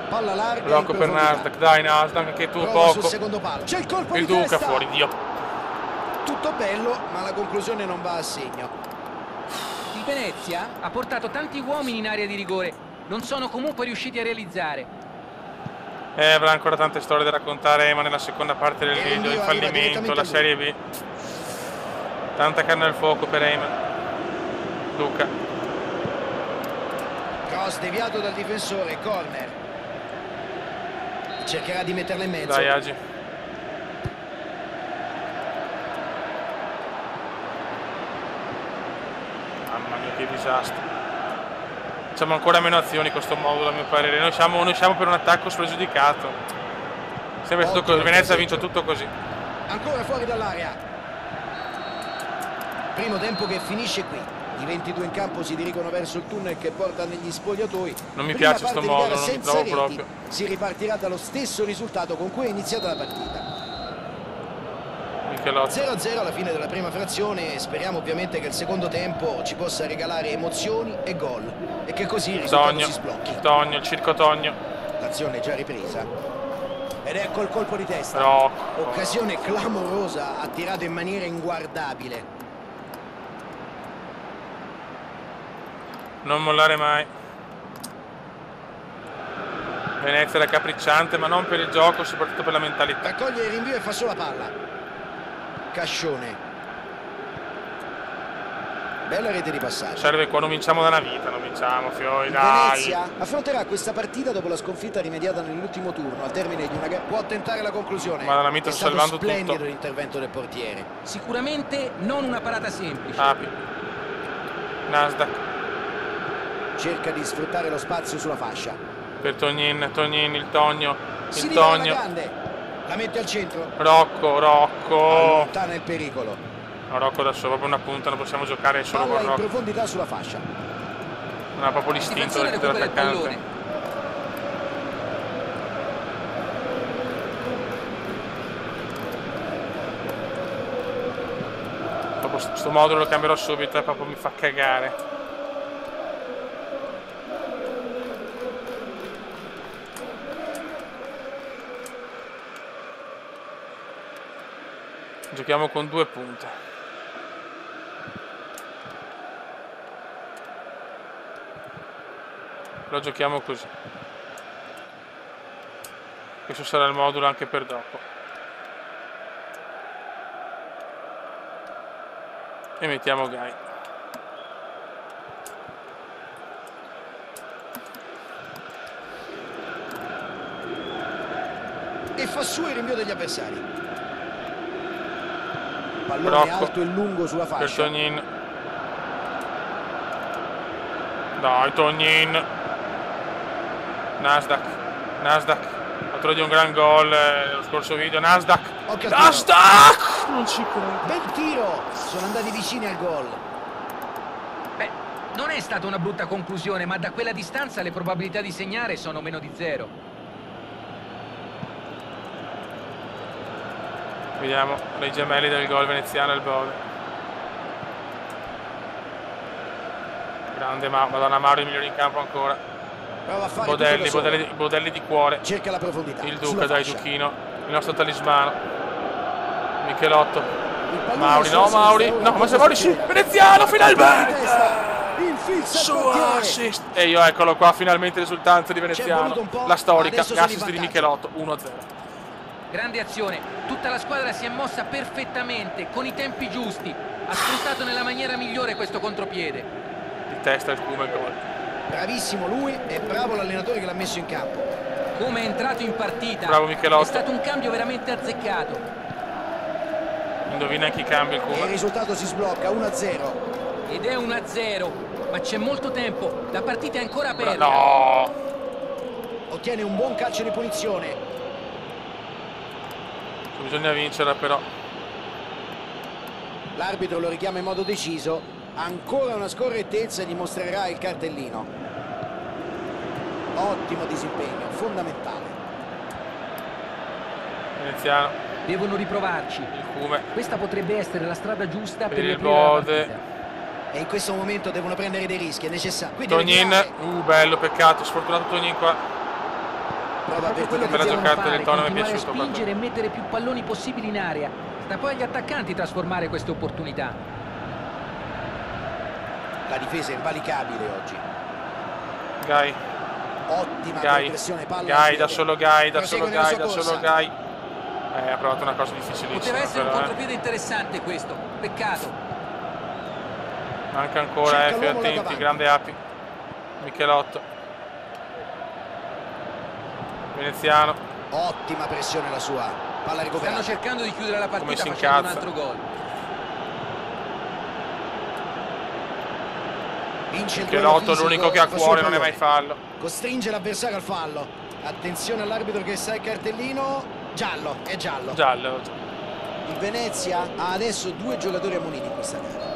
Palla larga. Rocco per Nasdaq, dai Nasdaq, anche tu poco. C'è il colpo il di Duca testa. fuori, Dio. Tutto bello, ma la conclusione non va a segno. Il Venezia ha portato tanti uomini in area di rigore, non sono comunque riusciti a realizzare. Avrà ancora tante storie da raccontare Ema nella seconda parte del video, il fallimento, la Serie B. Tanta carne al fuoco per Ema. Duca. Cross deviato dal difensore, corner. Cercherà di metterla in mezzo. Dai Agi. Mamma mia che disastro. Facciamo ancora meno azioni in questo modo, a mio parere. Noi siamo per un attacco spregiudicato. Sempre tutto così. Venezia ha vinto tutto così. Ancora fuori dall'area. Primo tempo che finisce qui. I 22 in campo si dirigono verso il tunnel che porta negli spogliatoi. Non mi piace questo modo, non mi trovo proprio. Si ripartirà dallo stesso risultato con cui è iniziata la partita. 0-0 alla fine della prima frazione. Speriamo ovviamente che il secondo tempo ci possa regalare emozioni e gol e che così il risultato si sblocchi. Togno, il circo Togno. L'azione è già ripresa ed ecco il colpo di testa. No. Occasione clamorosa, ha tirato in maniera inguardabile. Non mollare mai. Venezia era capricciante, ma non per il gioco, soprattutto per la mentalità. Raccoglie il rinvio e fa sulla palla. Cascione. Bella rete di passaggio. Serve qua, non vinciamo da una vita, non vinciamo, Fiori, dai. Venezia affronterà questa partita dopo la sconfitta rimediata nell'ultimo turno al termine di una gara. Può tentare la conclusione. Ma la mita sta salvando tutto. Splendido l'intervento del portiere. Sicuramente non una parata semplice. Api. Nasdaq. Cerca di sfruttare lo spazio sulla fascia. Per Tognin, il Togno. Si Togno. Grande. La mette al centro. Rocco. Allontana il pericolo. No, Rocco adesso proprio una punta, non possiamo giocare solo palla con Rocco. in profondità sulla fascia. Non ha proprio l'istinto dell'attaccante. sto modulo lo cambierò subito, proprio mi fa cagare. Giochiamo con 2 punte. Lo giochiamo così. Questo sarà il modulo anche per dopo. E mettiamo Guy. E fa su il rinvio degli avversari. Pallone alto e lungo sulla fascia. Per Tognin. Dai Tognin. Nasdaq. Autore di un gran gol lo scorso video. Nasdaq. Non ci credo. Bel tiro. Sono andati vicini al gol. Beh, non è stata una brutta conclusione, ma da quella distanza le probabilità di segnare sono meno di 0. Vediamo i gemelli del gol veneziano e il Bode. Grande Madonna Mauro, i migliori in campo ancora. Prova a fare Bodelli di cuore. Cerca la profondità. Il Duca, dai Duchino. Il nostro talismano. Michelotto. Mauri, no Mauri. No, ma se Mauri sì. Veneziano finalmente. Su assist. E io eccolo qua, finalmente risultante di Veneziano. La storica. Assist di Michelotto. 1-0. Grande azione, tutta la squadra si è mossa perfettamente, con i tempi giusti. Ha sfruttato nella maniera migliore questo contropiede. Di testa il Kuma, il gol. Bravissimo lui e bravo l'allenatore che l'ha messo in campo. Come è entrato in partita. Bravo Michelotto. È stato un cambio veramente azzeccato. Indovina chi cambia il Kuma. E il risultato si sblocca, 1-0. Ed è 1-0, ma c'è molto tempo, la partita è ancora aperta. No! Ottiene un buon calcio di punizione. Bisogna vincere però. L'arbitro lo richiama in modo deciso. Ancora una scorrettezza e gli mostrerà il cartellino. Ottimo disimpegno, fondamentale. Veneziano. Devono riprovarci. Il Cume. Questa potrebbe essere la strada giusta per il Bode. E in questo momento devono prendere dei rischi, è necessario. Tognin. Bello, peccato, sfortunato Tognin qua. Quello che devono fare, continuare a spingere e mettere più palloni possibili in area. Sta poi agli attaccanti trasformare queste opportunità. La difesa è invalicabile oggi. Guy. Ottima progressione palla. Guy, da solo Guy. Ha provato una cosa difficilissima. Poteva essere un contropiede interessante questo, peccato. Manca ancora, F, attenti, grande Api. Michelotto. Veneziano. Ottima pressione la sua. Palla recuperata. Stanno cercando di chiudere la partita facendo un altro gol. Vince il Michelotto, l'unico che ha cuore, non è mai fallo. Costringe l'avversario al fallo. Attenzione all'arbitro che sa il cartellino. Giallo, è giallo. Giallo. Il Venezia ha adesso 2 giocatori ammoniti in questa gara.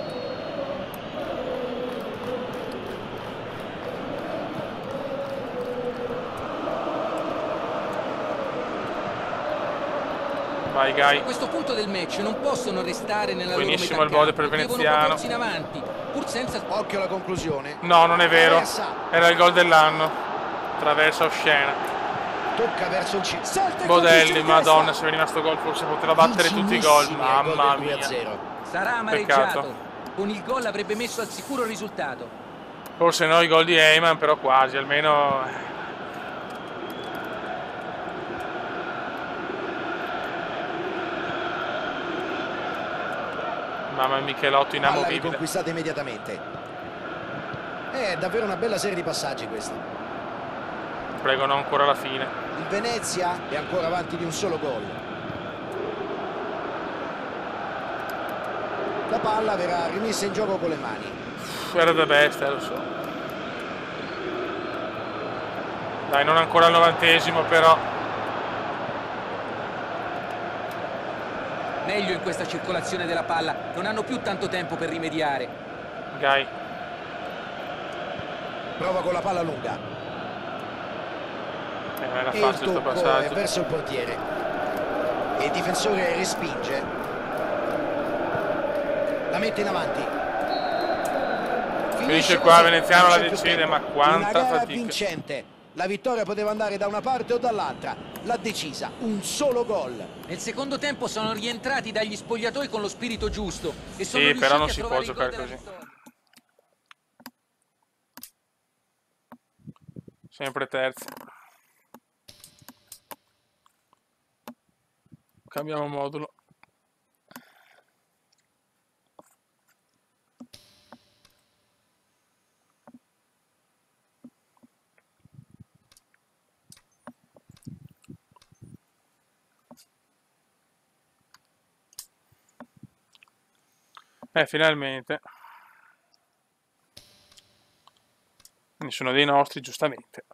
Vai Guy. A questo punto del match non possono restare nella loro metà campo. Benissimo il Bode per Veneziano. In avanti, pur senza... Occhio alla conclusione. No, non è vero. Era il gol dell'anno. Traversa oscena. Tocca verso il centro. Bodelli, madonna, se veniva sto gol forse poteva battere tutti i gol. Mamma mia. Sarà amareggiato. Con il gol avrebbe messo al sicuro il risultato. Forse no i gol di Heyman, però quasi, almeno... Mamma Michelotto inamovibile. Palla riconquistata immediatamente. È davvero una bella serie di passaggi questa. Prego, non ancora la fine. Il Venezia è ancora avanti di un solo gol. La palla verrà rimessa in gioco con le mani. Era da bestia, lo so. Dai, non ancora al 90esimo però. Meglio in questa circolazione della palla, non hanno più tanto tempo per rimediare. Guy. Prova con la palla lunga. Non era facile questo passaggio. È verso il portiere. E il difensore respinge. La mette in avanti. Finisce qua, Veneziano la decide, ma quanta fatica. Vincente. La vittoria poteva andare da una parte o dall'altra. L'ha decisa, un solo gol. Nel secondo tempo sono rientrati dagli spogliatoi con lo spirito giusto e sono sì, riusciti però non a si può giocare così. Sempre terzi. Cambiamo modulo. Finalmente. Nessuno dei nostri, giustamente.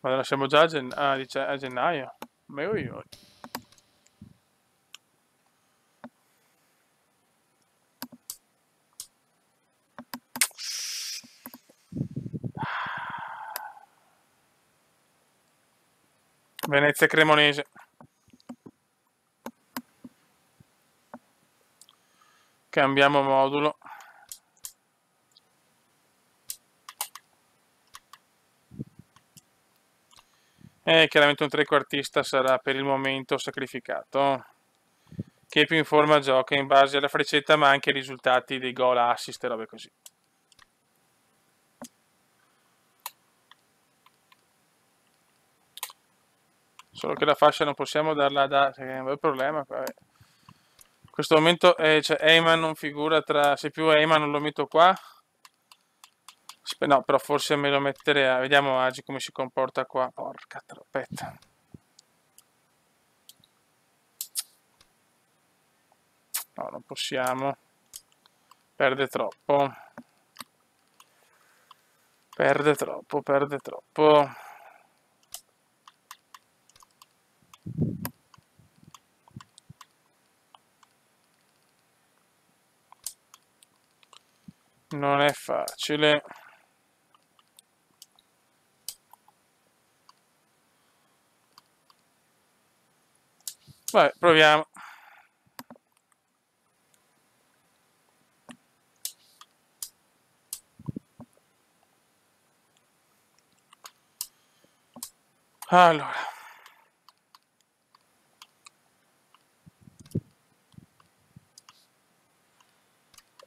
Ma siamo già a gennaio. Venezia Cremonese. Cambiamo modulo. Chiaramente un trequartista sarà per il momento sacrificato. Chi è più in forma gioca in base alla freccetta, ma anche ai risultati dei gol, assist e robe così. Solo che la fascia non possiamo darla da... È un bel problema. Vabbè. In questo momento cioè, Eyman non figura tra... Se più Eyman non lo metto qua. No, però forse me lo metterei. Vediamo Agi come si comporta qua. Porca troppetta. No, non possiamo. Perde troppo. Perde troppo. Non è facile. Vai, proviamo. Allora.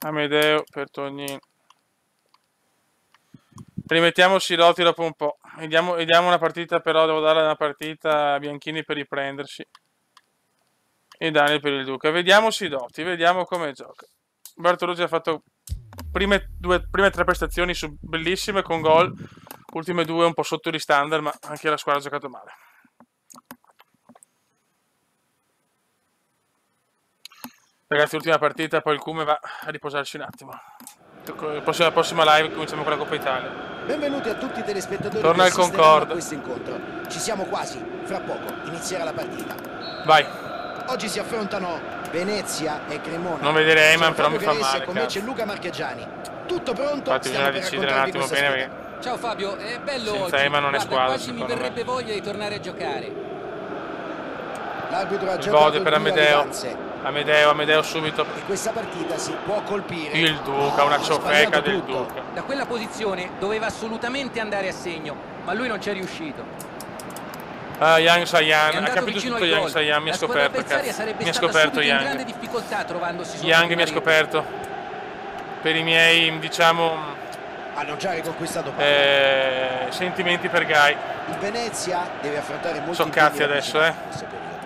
Amedeo per Tognino. Rimettiamo Sirotti dopo un po'. Vediamo una partita, però devo dare una partita a Bianchini per riprendersi. E Daniel per il Duca. Vediamo Sirotti, vediamo come gioca. Bartolozzi ha fatto prime tre prestazioni bellissime con gol. Ultime due un po' sotto gli standard, ma anche la squadra ha giocato male. Ragazzi, ultima partita, poi il Cume va a riposarsi un attimo. La prossima live cominciamo con la Coppa Italia. Benvenuti a tutti i telespettatori. Torna il Concord. A questo incontro. Ci siamo quasi, fra poco inizierà la partita. Vai. Oggi si affrontano Venezia e Cremona. Non vedere Eyman, però mi fa male. Con me c'è Luca Marcheggiani. Tutto pronto? Infatti bisogna decidere un attimo bene perché... Ciao Fabio, è bello senza oggi. Eyman non è squadra. Quasi mi verrebbe voglia di tornare a giocare. L'arbitro ha già dato per Amedeo subito. E questa partita si può colpire. Il Duca, una ciofeca del Duca. Da quella posizione doveva assolutamente andare a segno, ma lui non ci è riuscito. Yang Sayan, ha capito tutto Yang Sayan, mi ha scoperto, cazzo. Mi ha scoperto Yang. Grande difficoltà trovandosi Yang mi ha scoperto. Per i miei, diciamo... Hanno già riconquistato sentimenti per Gai. Il Venezia deve affrontare molti sono cazzi adesso,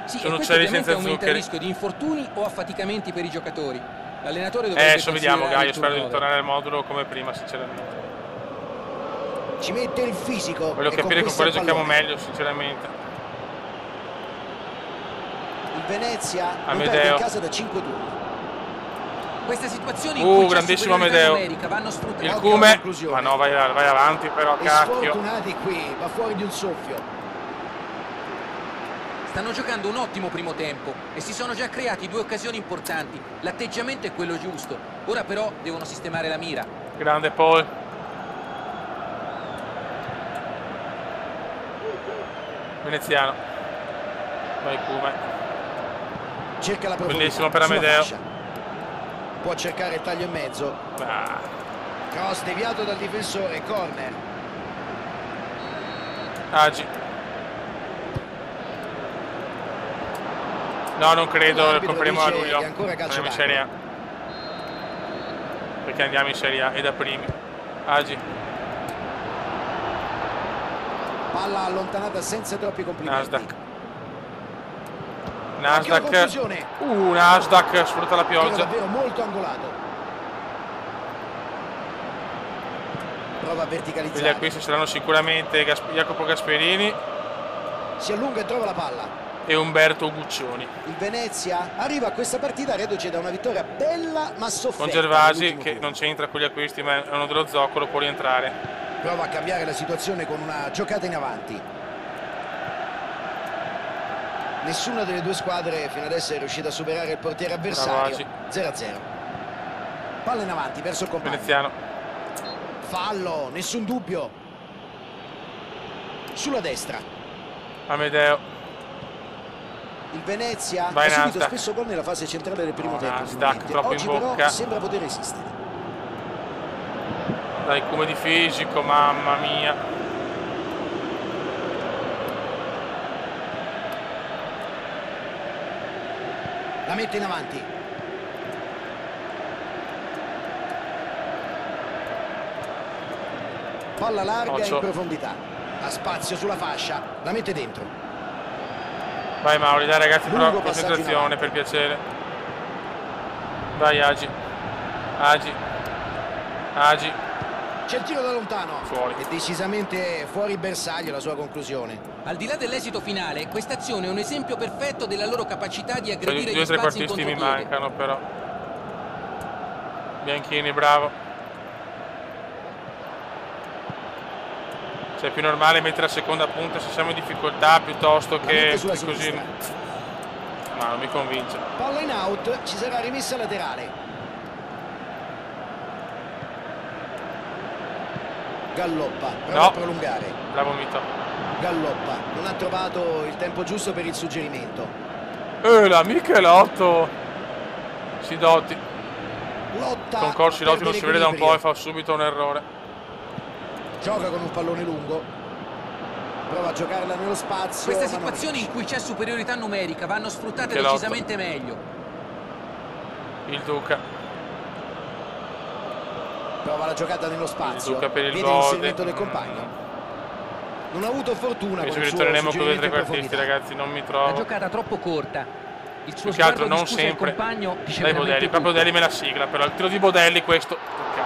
Sì, sono uccelli senza zuccheri. Il rischio di infortuni o affaticamenti per i giocatori. L'allenatore dovrebbe adesso vediamo Gai, io spero di tornare al modulo come prima, sinceramente. Ci mette il fisico. Voglio capire con quale giochiamo meglio, sinceramente. Il Venezia non perde in casa da 5 turni. Queste situazioni in cui grandissimo Amedeo. Il Cume, ma no, vai avanti però, cacchio. Sfortunati qui, va fuori di un soffio. Stanno giocando un ottimo primo tempo e si sono già creati due occasioni importanti. L'atteggiamento è quello giusto. Ora però devono sistemare la mira. Grande Paul. Veneziano. Vai Kuma. Cerca la profondità. Bellissimo per Amedeo. Può cercare il taglio in mezzo. Cross deviato dal difensore, corner. Agi. No, non credo, compreremo a luglio. Andiamo in Serie A. Perché andiamo in Serie A e da primi. Agi. Palla allontanata senza troppi complimenti. Nasdaq. Nasdaq sfrutta la pioggia. Davvero molto angolato. Prova a verticalizzare. Gli acquisti saranno sicuramente Jacopo Gasperini. Si allunga e trova la palla. E Umberto Guccioni. Il Venezia arriva a questa partita reduce da una vittoria bella ma sofferta. Con Gervasi che non c'entra con gli acquisti ma è uno dello zoccolo, può rientrare. Prova a cambiare la situazione con una giocata in avanti. Nessuna delle due squadre fino adesso è riuscita a superare il portiere avversario. 0-0. Palla in avanti verso il compagno. Veneziano. Fallo, nessun dubbio. Sulla destra. Amedeo. Il Venezia ha subito spesso gol nella fase centrale del primo tempo. Oggi in bocca. Però sembra poter resistere. Dai, come di fisico, mamma mia. La mette in avanti. Palla larga in profondità. Ha spazio sulla fascia. La mette dentro. Vai Mauri, dai ragazzi, però concentrazione per piacere. Vai Agi. Agi. C'è il tiro da lontano. Fuori. È decisamente fuori bersaglio la sua conclusione. Al di là dell'esito finale, questa azione è un esempio perfetto della loro capacità di aggredire gli spazi in contropiede. Mi mancano però. Bianchini, bravo. Cioè è più normale mettere la seconda punta se siamo in difficoltà piuttosto che così. No, non mi convince. Palla in out, ci sarà rimessa laterale. Galloppa, prova a prolungare. Bravo Mito. Galloppa, non ha trovato il tempo giusto per il suggerimento. La Michelotto. Sidotti. Lotta. Concorsi Lotti non si vede da un po' e fa subito un errore. Gioca con un pallone lungo. Prova a giocarla nello spazio. Queste situazioni in cui c'è superiorità numerica vanno sfruttate decisamente meglio. Il Duca. Prova la giocata nello spazio. Il Duca per il vede l'inserimento del compagno. Non ha avuto fortuna. Ci ritorneremo con i trequartisti, ragazzi, non mi trovo. La giocata troppo corta. Il suo più che altro non sempre. Dai Bodelli, qua Bodelli me la sigla, però il tiro di Bodelli questo.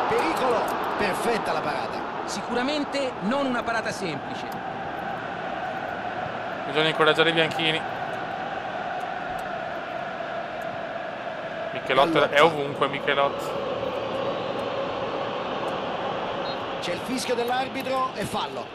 Pericolo, perfetta la parata. Sicuramente non una parata semplice. Bisogna incoraggiare i bianchini. Michelotto è ovunque, Michelotto. C'è il fischio dell'arbitro e fallo.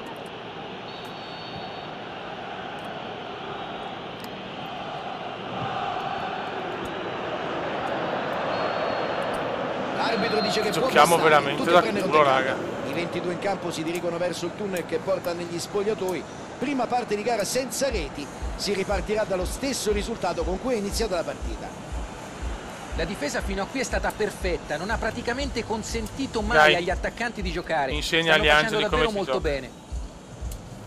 L'arbitro dice che giochiamo veramente da culo, raga. I 22 in campo si dirigono verso il tunnel che porta negli spogliatoi. Prima parte di gara senza reti. Si ripartirà dallo stesso risultato con cui è iniziata la partita. La difesa fino a qui è stata perfetta, non ha praticamente consentito mai agli attaccanti di giocare. Insegna agli angeli come si molto gioca. bene.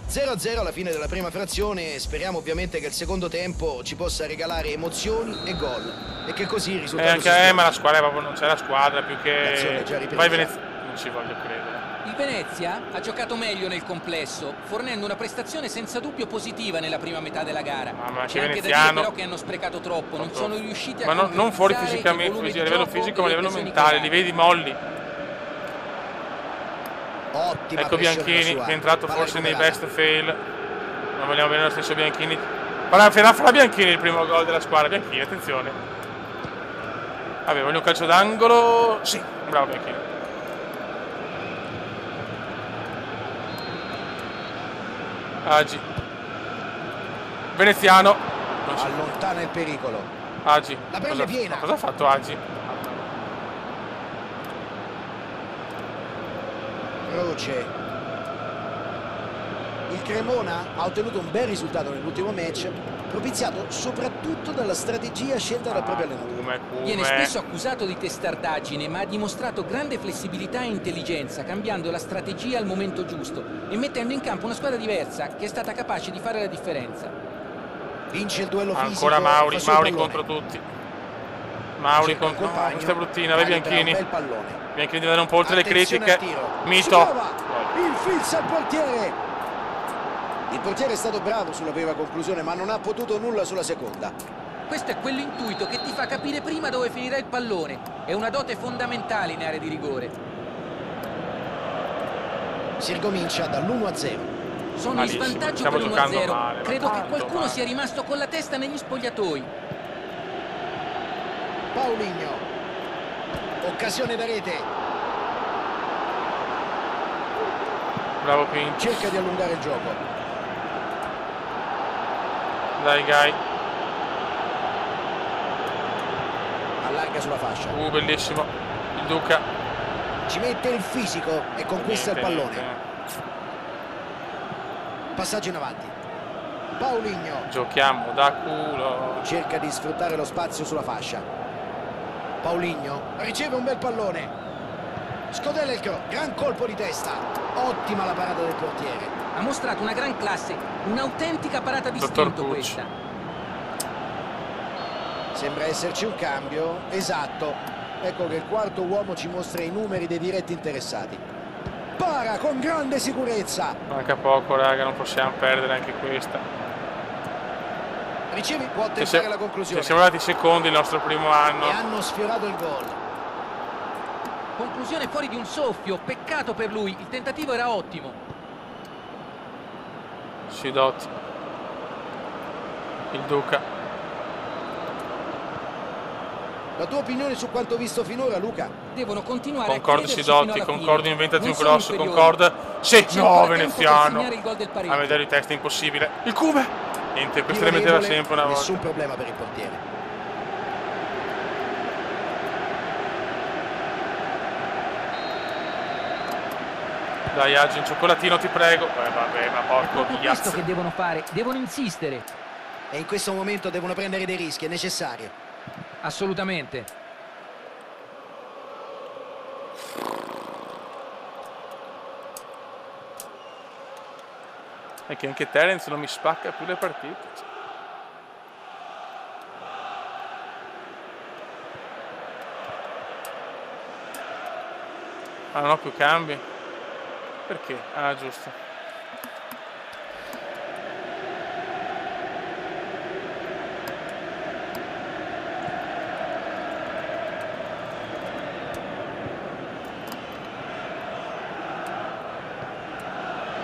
0-0 alla fine della prima frazione. Speriamo ovviamente che il secondo tempo ci possa regalare emozioni e gol e che così il risultato anche ma la squadra proprio non c'è, la squadra più che vai Venezia. Non ci voglio credere. Il Venezia ha giocato meglio nel complesso, fornendo una prestazione senza dubbio positiva nella prima metà della gara. C'è anche da dire però che hanno sprecato troppo, non sono riusciti a non fuori fisicamente, a livello fisico ma a livello mentale, li vedi molli. Ottima ecco Bianchini che è entrato forse nei best fail. Non vogliamo vedere lo stesso Bianchini. Farà Bianchini il primo gol della squadra. Bianchini, attenzione. Vabbè, voglio un calcio d'angolo. Sì, bravo Bianchini. Agi. Veneziano. Allontana il pericolo. Agi. La prende piena. Cosa ha fatto Agi? Croce. Il Cremona ha ottenuto un bel risultato nell'ultimo match, propiziato soprattutto dalla strategia scelta dal proprio allenatore. Viene spesso accusato di testardaggine, ma ha dimostrato grande flessibilità e intelligenza, cambiando la strategia al momento giusto e mettendo in campo una squadra diversa che è stata capace di fare la differenza. Vince il duello fisico. Ancora Mauri contro tutti. Mauri contro questa è bruttina, vai Bianchini. Bianchini deve andare un po' oltre le critiche. Mito. Infilza il portiere. Il portiere è stato bravo sulla prima conclusione, ma non ha potuto nulla sulla seconda. Questo è quell'intuito che ti fa capire prima dove finirà il pallone. È una dote fondamentale in area di rigore. Si ricomincia dall'1-0. Sono in svantaggio per l'1-0. Credo che qualcuno sia rimasto con la testa negli spogliatoi. Paulinho. Occasione da rete. Bravo Pinci. Cerca di allungare il gioco. Dai Gai. Allarga sulla fascia. Bellissimo. Il Duca. Ci mette il fisico e conquista il pallone. Passaggio in avanti. Paulinho. Giochiamo da culo. Cerca di sfruttare lo spazio sulla fascia. Paulinho riceve un bel pallone. Scodella il cross. Gran colpo di testa. Ottima la parata del portiere. Ha mostrato una gran classe, un'autentica parata di istinto questa. Sembra esserci un cambio, esatto. Ecco che il quarto uomo ci mostra i numeri dei diretti interessati. Para con grande sicurezza. Manca poco, raga, non possiamo perdere anche questa. Ricevi, può tentare la conclusione. Siamo arrivati secondi il nostro primo anno. E hanno sfiorato il gol. Conclusione fuori di un soffio, peccato per lui, il tentativo era ottimo. Sidotti. Il Duca. La tua opinione su quanto visto finora, Luca? Devono continuare Concordo Sidotti, concordo, inventati un cross, concordo. Sì, no, veneziano. A vedere i test è impossibile. Il Cume! Niente, questo le metteva sempre una volta. Nessun problema per il portiere. Dai Agi, un cioccolatino ti prego. Vabbè, ma porco diazzo. È questo che devono fare, devono insistere. E in questo momento devono prendere dei rischi, è necessario. Assolutamente. È che anche Terence non mi spacca più le partite. Ah, non ho più cambi. Perché? Ah, giusto.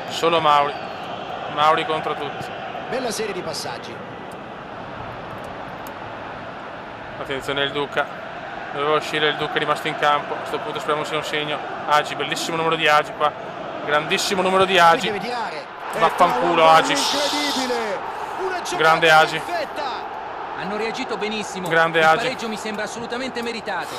Solo Mauri. Mauri contro tutti. Bella serie di passaggi. Attenzione il Duca. Doveva uscire il Duca, è rimasto in campo. A questo punto speriamo sia un segno. Agi, bellissimo numero di Agi qua. Grandissimo numero di Agi. Vaffanculo Agi. Grande Agi. Hanno reagito benissimo. Grande il Agi. pareggio mi sembra assolutamente meritato.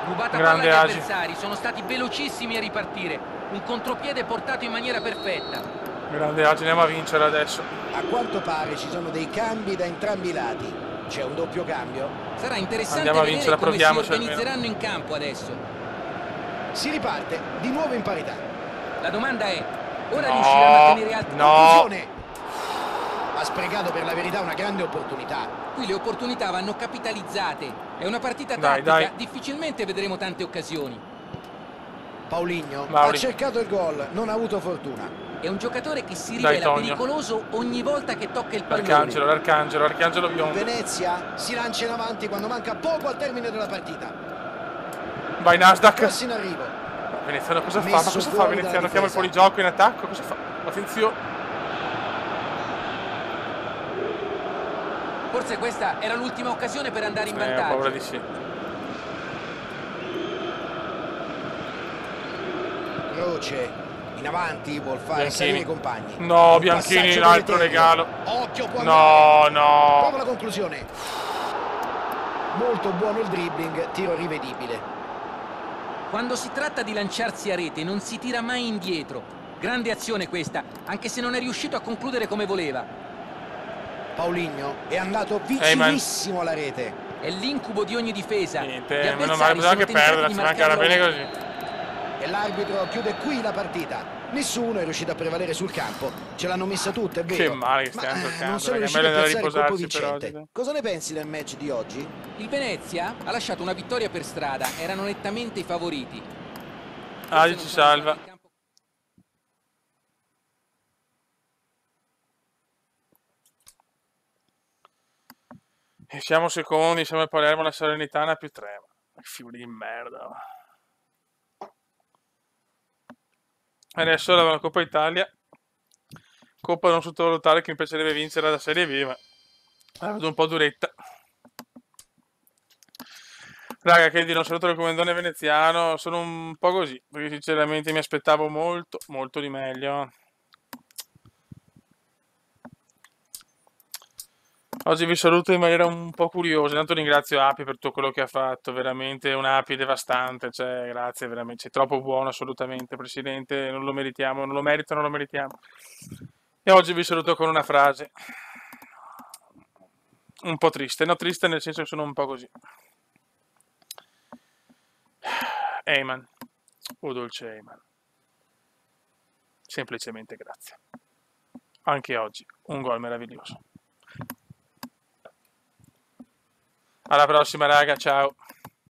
Rubata Grande palla agli Agi. avversari, sono stati velocissimi a ripartire. Un contropiede portato in maniera perfetta. Grande Agi, andiamo a vincere adesso. A quanto pare ci sono dei cambi da entrambi i lati. C'è un doppio cambio. Sarà interessante vedere come si organizzeranno in campo adesso. Si riparte di nuovo in parità. La domanda è: ora riusciranno a tenere alta conclusione? Ha sprecato per la verità una grande opportunità. Qui le opportunità vanno capitalizzate. È una partita tattica, difficilmente vedremo tante occasioni. Paulinho ha cercato il gol, non ha avuto fortuna. È un giocatore che si rivela pericoloso ogni volta che tocca il pallone. L'arcangelo biondo. Venezia si lancia in avanti quando manca poco al termine della partita. Vai Nasdaq. Cross in arrivo. Veneziano cosa fa? Ma cosa fa Veneziano? Chiama il fuorigioco in attacco? Cosa fa? Attenzione. Forse questa era l'ultima occasione per andare in vantaggio. Ho paura di sì. Croce in avanti, vuol fare salire i compagni. No, Bianchini, l'altro regalo. Occhio, no. Prova la conclusione. Molto buono il dribbling, tiro rivedibile. Quando si tratta di lanciarsi a rete non si tira mai indietro. Grande azione questa, anche se non è riuscito a concludere come voleva. Paulinho è andato vicinissimo alla rete. È l'incubo di ogni difesa. Niente, meno male, bisogna anche perderla, si manca bene così. E l'arbitro chiude qui la partita. Nessuno è riuscito a prevalere sul campo. Ce l'hanno messa tutte, è vero. Che male che stiamo giocando, non sono riusciti a piazzare il colpo vincente. Cosa ne pensi del match di oggi? Il Venezia ha lasciato una vittoria per strada. Erano nettamente i favoriti. Adi ci salva. E siamo secondi, siamo al Palermo, la Salernitana più 3. Figuri di merda. Adesso la Coppa Italia, Coppa non sottovalutare, che mi piacerebbe vincere la Serie B, ma la vedo un po' duretta. Raga, che dire, un saluto dal comandone veneziano, sono un po' così, perché sinceramente mi aspettavo molto, molto di meglio. Oggi vi saluto in maniera un po' curiosa, tanto ringrazio Api per tutto quello che ha fatto, veramente un Api devastante, cioè grazie, veramente, sei troppo buono assolutamente, Presidente, non lo meritiamo, non lo merito, non lo meritiamo. E oggi vi saluto con una frase, un po' triste, no triste nel senso che sono un po' così. Eyman, o dolce Eyman, semplicemente grazie. Anche oggi, un gol meraviglioso. Alla prossima raga, ciao.